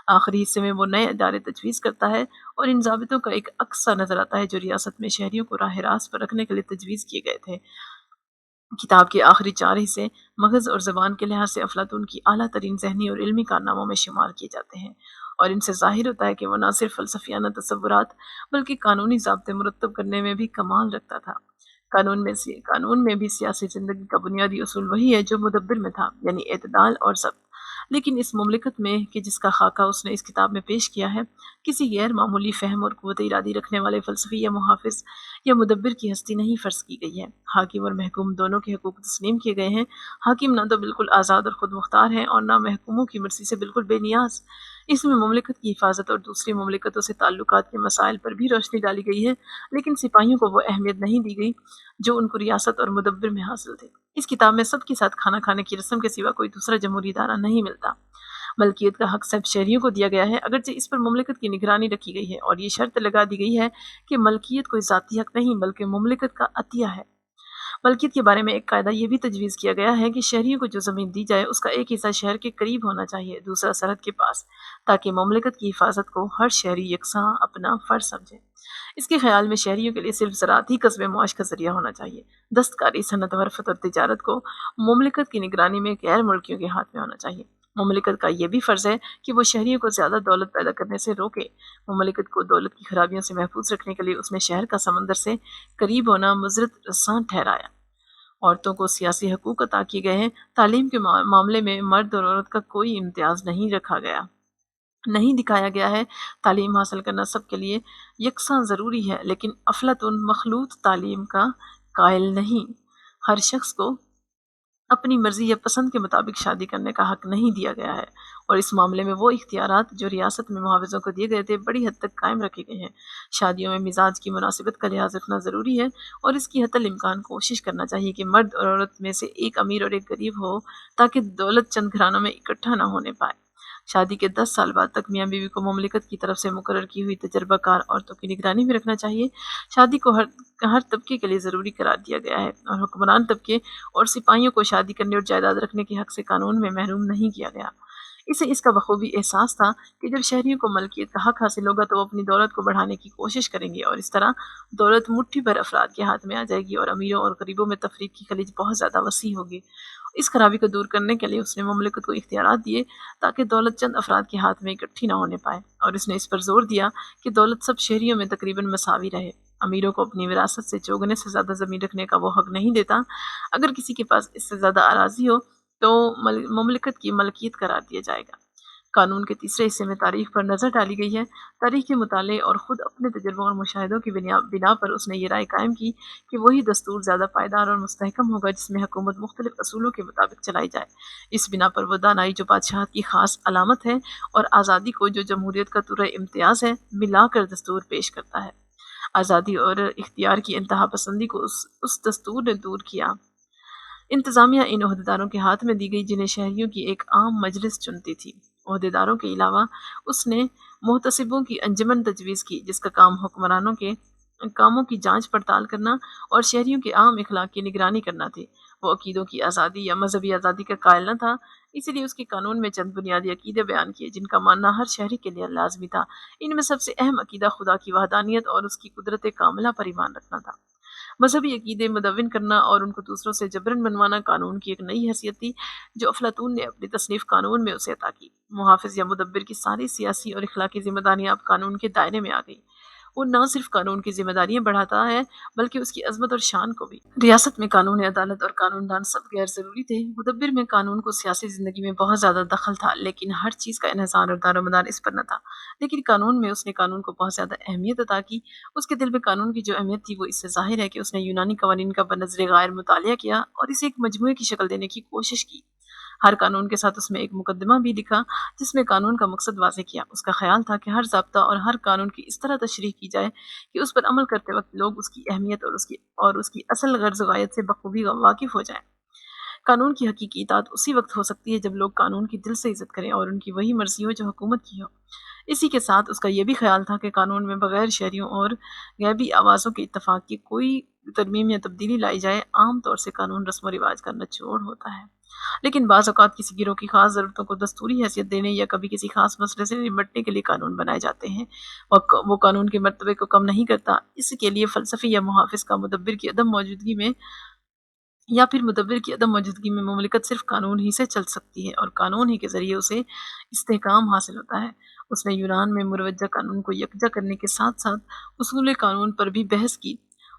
آخری حصے میں وہ نئے ادارے تجویز کرتا ہے، اور ان ضابطوں کا ایک عکس نظر آتا ہے جو ریاست میں شہریوں کو راہ راست پر رکھنے کے لیے تجویز کیے گئے تھے۔ کتاب کے آخری 4 حصے مغز اور زبان کے لحاظ سے افلاطون کی اعلیٰ ترین ذہنی اور علمی کارناموں میں شمار کیے جاتے ہیں، اور ان سے ظاہر ہوتا ہے کہ وہ نہ صرف فلسفیانہ تصورات بلکہ قانونی ضابطے مرتب کرنے میں بھی کمال رکھتا تھا۔ قانون میں بھی سیاسی زندگی کا بنیادی اصول وہی ہے جو مدبر میں تھا، یعنی اعتدال اور ضبط۔ لیکن اس مملکت میں کہ جس کا خاکہ اس نے اس کتاب میں پیش کیا ہے، کسی غیر معمولی فہم اور قوت ارادی رکھنے والے فلسفی یا محافظ یا مدبر کی ہستی نہیں فرض کی گئی ہے۔ حاکم اور محکوم دونوں کے حقوق تسلیم کیے گئے ہیں۔ حاکم نہ تو بالکل آزاد اور خود مختار ہے، اور نہ محکوموں کی مرضی سے بالکل بے نیاز۔ اس میں مملکت کی حفاظت اور دوسری مملکتوں سے تعلقات کے مسائل پر بھی روشنی ڈالی گئی ہے، لیکن سپاہیوں کو وہ اہمیت نہیں دی گئی جو ان کو ریاست اور مدبر میں حاصل تھے۔ اس کتاب میں سب کے ساتھ کھانا کھانے کی رسم کے سوا کوئی دوسرا جمہوری ادارہ نہیں ملتا۔ ملکیت کا حق صرف شہریوں کو دیا گیا ہے، اگرچہ اس پر مملکت کی نگرانی رکھی گئی ہے، اور یہ شرط لگا دی گئی ہے کہ ملکیت کوئی ذاتی حق نہیں بلکہ مملکت کا عطیہ ہے۔ ملکیت کے بارے میں ایک قاعدہ یہ بھی تجویز کیا گیا ہے کہ شہریوں کو جو زمین دی جائے اس کا ایک حصہ شہر کے قریب ہونا چاہیے، دوسرا سرحد کے پاس، تاکہ مملکت کی حفاظت کو ہر شہری یکساں اپنا فرض سمجھے۔ اس کے خیال میں شہریوں کے لیے صرف زراعت ہی کسب معاش کا ذریعہ ہونا چاہیے۔ دستکاری، صنعت، حرفت اور تجارت کو مملکت کی نگرانی میں غیر ملکیوں کے ہاتھ میں ہونا چاہیے۔ مملکت کا یہ بھی فرض ہے کہ وہ شہریوں کو زیادہ دولت پیدا کرنے سے روکے۔ مملکت کو دولت کی خرابیوں سے محفوظ رکھنے کے لیے اس نے شہر کا سمندر سے قریب ہونا مضرت رساں ٹھہرایا۔ عورتوں کو سیاسی حقوق عطا کیے گئے ہیں۔ تعلیم کے معاملے میں مرد اور عورت کا کوئی امتیاز نہیں دکھایا گیا ہے۔ تعلیم حاصل کرنا سب کے لیے یکساں ضروری ہے، لیکن افلاطون مخلوط تعلیم کا قائل نہیں۔ ہر شخص کو اپنی مرضی یا پسند کے مطابق شادی کرنے کا حق نہیں دیا گیا ہے، اور اس معاملے میں وہ اختیارات جو ریاست میں محافظوں کو دیے گئے تھے بڑی حد تک قائم رکھے گئے ہیں۔ شادیوں میں مزاج کی مناسبت کا لحاظ رکھنا ضروری ہے، اور اس کی حتی الامکان کوشش کرنا چاہیے کہ مرد اور عورت میں سے ایک امیر اور ایک غریب ہو، تاکہ دولت چند گھرانوں میں اکٹھا نہ ہونے پائے۔ شادی کے 10 سال بعد تک میاں بیوی کو مملکت کی طرف سے مقرر کی ہوئی تجربہ کار عورتوں کی نگرانی میں رکھنا چاہیے۔ شادی کو ہر طبقے کے لیے ضروری قرار دیا گیا ہے، اور حکمران طبقے اور سپاہیوں کو شادی کرنے اور جائیداد رکھنے کے حق سے قانون میں محروم نہیں کیا گیا۔ اسے اس کا بخوبی احساس تھا کہ جب شہریوں کو ملکیت کا حق حاصل ہوگا تو وہ اپنی دولت کو بڑھانے کی کوشش کریں گے، اور اس طرح دولت مٹھی بھر افراد کے ہاتھ میں آ جائے گی، اور امیروں اور غریبوں میں تفریق کی خلیج بہت زیادہ وسیع ہوگی۔ اس خرابی کو دور کرنے کے لیے اس نے مملکت کو اختیارات دیے تاکہ دولت چند افراد کے ہاتھ میں اکٹھی نہ ہونے پائے، اور اس نے اس پر زور دیا کہ دولت سب شہریوں میں تقریباً مساوی رہے۔ امیروں کو اپنی وراثت سے چوگنے سے زیادہ زمین رکھنے کا وہ حق نہیں دیتا۔ اگر کسی کے پاس اس سے زیادہ اراضی ہو تو مملکت کی ملکیت قرار دیا جائے گا۔ قانون کے تیسرے حصے میں تاریخ پر نظر ڈالی گئی ہے۔ تاریخ کے مطالعے اور خود اپنے تجربوں اور مشاہدوں کی بنا پر اس نے یہ رائے قائم کی کہ وہی دستور زیادہ پائیدار اور مستحکم ہوگا جس میں حکومت مختلف اصولوں کے مطابق چلائی جائے۔ اس بنا پر وہ دانائی جو بادشاہت کی خاص علامت ہے اور آزادی کو جو جمہوریت کا طرح امتیاز ہے ملا کر دستور پیش کرتا ہے۔ آزادی اور اختیار کی انتہا پسندی کو اس دستور نے دور کیا۔ انتظامیہ ان عہدیداروں کے ہاتھ میں دی گئی جنہیں شہریوں کی ایک عام مجلس چنتی تھی۔ عہدیداروں کے علاوہ اس نے محتسبوں کی انجمن تجویز کی جس کا کام حکمرانوں کے کاموں کی جانچ پڑتال کرنا اور شہریوں کے عام اخلاق کی نگرانی کرنا تھی۔ وہ عقیدوں کی آزادی یا مذہبی آزادی کا قائل نہ تھا، اسی لیے اس کے قانون میں چند بنیادی عقیدے بیان کیے جن کا ماننا ہر شہری کے لیے لازمی تھا۔ ان میں سب سے اہم عقیدہ خدا کی وحدانیت اور اس کی قدرت کاملہ پر ایمان رکھنا تھا۔ مذہبی عقیدے مدون کرنا اور ان کو دوسروں سے جبرن منوانا قانون کی ایک نئی حیثیت تھی جو افلاطون نے اپنی تصنیف قانون میں اسے عطا کی۔ محافظ یا مدبر کی ساری سیاسی اور اخلاقی ذمہ داریاں اب قانون کے دائرے میں آ گئی۔ وہ نہ صرف قانون کی ذمہ داریاں بڑھاتا ہے بلکہ اس کی عظمت اور شان کو بھی۔ ریاست میں قانون عدالت اور قانون دان سب غیر ضروری تھے۔ مدبر میں قانون کو سیاسی زندگی میں بہت زیادہ دخل تھا لیکن ہر چیز کا انحصار اور دار و مدار اس پر نہ تھا۔ لیکن قانون میں اس نے قانون کو بہت زیادہ اہمیت عطا کی۔ اس کے دل میں قانون کی جو اہمیت تھی وہ اس سے ظاہر ہے کہ اس نے یونانی قوانین کا بنظر غائر مطالعہ کیا اور اسے ایک مجموعے کی شکل دینے کی کوشش کی۔ ہر قانون کے ساتھ اس میں ایک مقدمہ بھی لکھا جس میں قانون کا مقصد واضح کیا۔ اس کا خیال تھا کہ ہر ضابطہ اور ہر قانون کی اس طرح تشریح کی جائے کہ اس پر عمل کرتے وقت لوگ اس کی اہمیت اور اس کی اصل غرض و غایت سے بخوبی واقف ہو جائیں۔ قانون کی حقیقی اطاعت اسی وقت ہو سکتی ہے جب لوگ قانون کی دل سے عزت کریں اور ان کی وہی مرضی ہو جو حکومت کی ہو۔ اسی کے ساتھ اس کا یہ بھی خیال تھا کہ قانون میں بغیر شہریوں اور غیبی آوازوں کے اتفاق کی کوئی ترمیم یا تبدیلی لائی جائے۔ عام طور سے قانون رسم و رواج کا نچوڑ ہوتا ہے، لیکن بعض اوقات کسی گروہ کی خاص ضرورتوں کو دستوری حیثیت دینے یا کبھی کسی خاص مسئلے سے نمٹنے کے لیے قانون بنائے جاتے ہیں۔ وہ قانون کے مرتبے کو کم نہیں کرتا۔ اس کے لیے فلسفی یا محافظ کا مدبر کی عدم موجودگی میں مملکت صرف قانون ہی سے چل سکتی ہے اور قانون ہی کے ذریعے اسے استحکام حاصل ہوتا ہے۔ اس نے یونان میں مروجہ قانون کو یکجا کرنے کے ساتھ ساتھ اصول قانون پر بھی بحث کی۔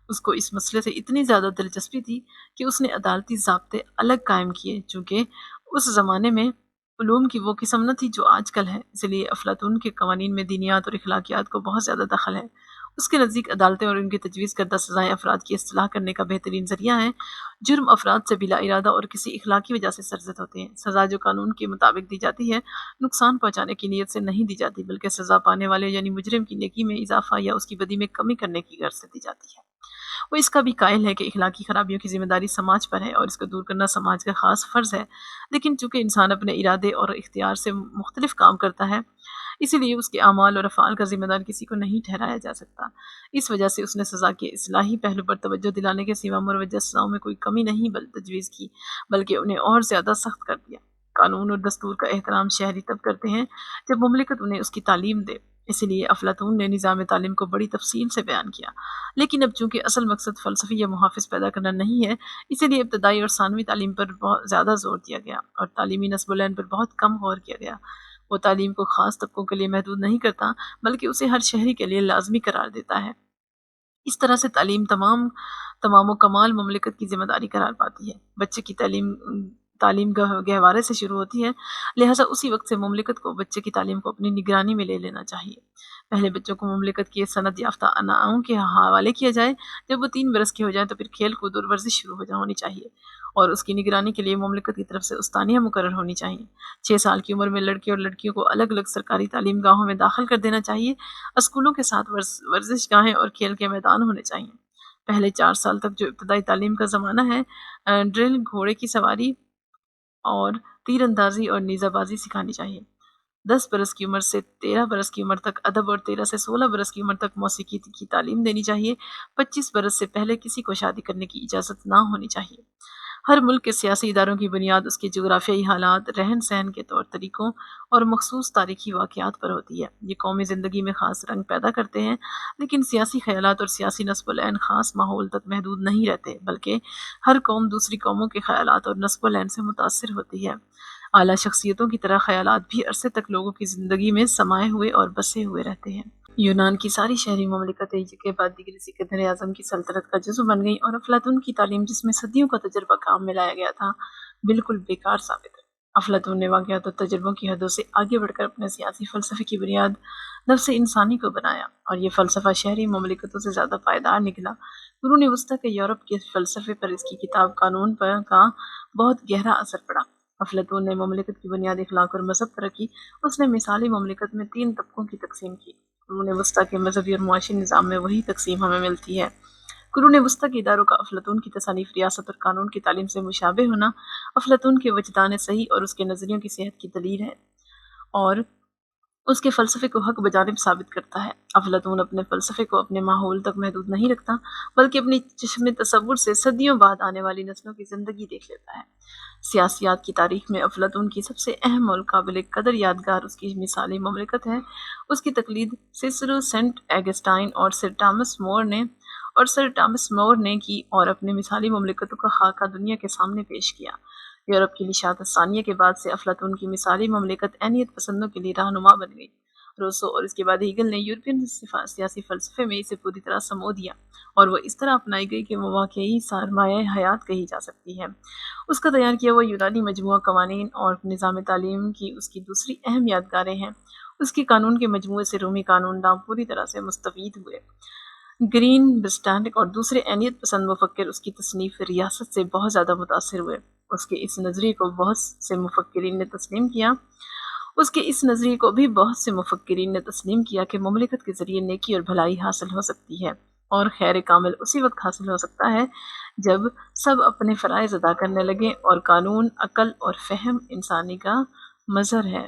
اس کو اس مسئلے سے اتنی زیادہ دلچسپی تھی کہ اس نے عدالتی ضابطے الگ قائم کیے چونکہ اس زمانے میں علوم کی وہ قسم نہ تھی جو آج کل ہے، اس لیے افلاطون کے قوانین میں دینیات اور اخلاقیات کو بہت زیادہ دخل ہے۔ اس کے نزدیک عدالتیں اور ان کی تجویز کردہ سزائیں افراد کی اصلاح کرنے کا بہترین ذریعہ ہیں۔ جرم افراد سے بلا ارادہ اور کسی اخلاقی وجہ سے سرزد ہوتے ہیں۔ سزا جو قانون کے مطابق دی جاتی ہے نقصان پہنچانے کی نیت سے نہیں دی جاتی بلکہ سزا پانے والے یعنی مجرم کی نیکی میں اضافہ یا اس کی بدی میں کمی کرنے کی غرض سے دی جاتی ہے۔ وہ اس کا بھی قائل ہے کہ اخلاقی خرابیوں کی ذمہ داری سماج پر ہے اور اس کو دور کرنا سماج کا خاص فرض ہے، لیکن چونکہ انسان اپنے ارادے اور اختیار سے مختلف کام کرتا ہے اسی لیے اس کے اعمال اور افعال کا ذمہ دار کسی کو نہیں ٹھہرایا جا سکتا۔ اس وجہ سے اس نے سزا کے اصلاحی پہلو پر توجہ دلانے کے سوا مروجہ سزاؤں میں کوئی کمی نہیں تجویز کی بلکہ انہیں اور زیادہ سخت کر دیا۔ قانون اور دستور کا احترام شہری تب کرتے ہیں جب مملکت انہیں اس کی تعلیم دے، اسی لیے افلاطون نے نظام تعلیم کو بڑی تفصیل سے بیان کیا۔ لیکن اب چونکہ اصل مقصد فلسفی یا محافظ پیدا کرنا نہیں ہے اسی لیے ابتدائی اور ثانوی تعلیم پر بہت زیادہ زور دیا گیا اور تعلیمی نصب و لین پر بہت کم غور کیا گیا۔ وہ تعلیم کو خاص طبقوں کے لیے محدود نہیں کرتا بلکہ اسے ہر شہری کے لیے لازمی قرار دیتا ہے۔ اس طرح سے تعلیم تمام و کمال مملکت کی ذمہ داری قرار پاتی ہے۔ بچے کی تعلیم گہوارے سے شروع ہوتی ہے، لہٰذا اسی وقت سے مملکت کو بچے کی تعلیم کو اپنی نگرانی میں لے لینا چاہیے۔ پہلے بچوں کو مملکت کی سند یافتہ اناؤں کے حوالے کیا جائے، جب وہ 3 برس کے ہو جائیں تو پھر کھیل کود اور ورزش شروع ہونی چاہیے اور اس کی نگرانی کے لیے مملکت کی طرف سے استانیہ مقرر ہونی چاہیے۔ 6 سال کی عمر میں لڑکے اور لڑکیوں کو الگ الگ سرکاری تعلیم گاہوں میں داخل کر دینا چاہیے۔ اسکولوں کے ساتھ ورزش گاہیں اور کھیل کے میدان ہونے چاہیے۔ پہلے 4 سال تک جو ابتدائی تعلیم کا زمانہ ہے ڈرل، گھوڑے کی سواری اور تیر اندازی اور نیزہ بازی سکھانی چاہیے۔ 10 برس کی عمر سے 13 برس کی عمر تک ادب اور 13 سے 16 برس کی عمر تک موسیقی کی تعلیم دینی چاہیے۔ 25 برس سے پہلے کسی کو شادی کرنے کی اجازت نہ ہونی چاہیے۔ ہر ملک کے سیاسی اداروں کی بنیاد اس کے جغرافیائی حالات، رہن سہن کے طور طریقوں اور مخصوص تاریخی واقعات پر ہوتی ہے۔ یہ قومی زندگی میں خاص رنگ پیدا کرتے ہیں، لیکن سیاسی خیالات اور سیاسی نصب العین خاص ماحول تک محدود نہیں رہتے، بلکہ ہر قوم دوسری قوموں کے خیالات اور نصب العین سے متاثر ہوتی ہے۔ اعلیٰ شخصیتوں کی طرح خیالات بھی عرصے تک لوگوں کی زندگی میں سمائے ہوئے اور بسے ہوئے رہتے ہیں۔ یونان کی ساری شہری مملکتیں ایک کے بعد دیگر اسی قدر اعظم کی سلطنت کا جزو بن گئیں، اور افلاطون کی تعلیم جس میں صدیوں کا تجربہ کام میں لایا گیا تھا، بالکل بیکار ثابت ہے۔ افلاطون نے واقعات اور تجربوں کی حدوں سے آگے بڑھ کر اپنے سیاسی فلسفے کی بنیاد نفس انسانی کو بنایا، اور یہ فلسفہ شہری مملکتوں سے زیادہ پائیدار نکلا۔ قرون وسطیٰ کے یورپ کے فلسفے پر اس کی کتاب قانون پر کا بہت گہرا اثر پڑا۔ افلاطون نے مملکت کی بنیاد اخلاق اور مذہب پر رکھی۔ اس نے مثالی مملکت میں 3 طبقوں کی تقسیم کی۔ قرون وسطیٰ کے مذہبی اور معاشی نظام میں وہی تقسیم ہمیں ملتی ہے۔ قرون وسطیٰ کے اداروں کا افلاطون کی تصانیف ریاست اور قانون کی تعلیم سے مشابہ ہونا افلاطون کے وجدان صحیح اور اس کے نظریوں کی صحت کی دلیل ہے، اور اس کے فلسفے کو حق بجانب ثابت کرتا ہے۔ افلاطون اپنے فلسفے کو اپنے ماحول تک محدود نہیں رکھتا، بلکہ اپنی چشم تصور سے صدیوں بعد آنے والی نسلوں کی زندگی دیکھ لیتا ہے۔ سیاسیات کی تاریخ میں افلاطون کی سب سے اہم اور قابل قدر یادگار اس کی مثالی مملکت ہے۔ اس کی تقلید سیسرو، سینٹ ایگسٹائن اور سر ٹامس مور نے کی، اور اپنے مثالی مملکتوں کا خاکہ دنیا کے سامنے پیش کیا۔ یورپ کی نشاط ثانیہ کے بعد سے افلاطون کی مثالی مملکت اہمیت پسندوں کے لیے رہنما بن گئی۔ روسو اور اس کے بعد ہیگل نے یورپین سیاسی فلسفے میں اسے پوری طرح سمو دیا، اور وہ اس طرح اپنائی گئی کہ وہ واقعی سرمایہ حیات کہی جا سکتی ہے۔ اس کا تیار کیا ہوا یونانی مجموعہ قوانین اور نظام تعلیم کی اس کی دوسری اہم یادگاریں ہیں۔ اس کے قانون کے مجموعے سے رومی قانون داں پوری طرح سے مستفید ہوئے۔ گرین بسٹینڈک اور دوسرے اہمیت پسند مفکر اس کی تصنیف ریاست سے بہت زیادہ متاثر ہوئے۔ اس کے اس نظریے کو بہت سے مفکرین نے تسلیم کیا کہ مملکت کے ذریعے نیکی اور بھلائی حاصل ہو سکتی ہے، اور خیر کامل اسی وقت حاصل ہو سکتا ہے جب سب اپنے فرائض ادا کرنے لگیں، اور قانون عقل اور فہم انسانی کا مظہر ہے۔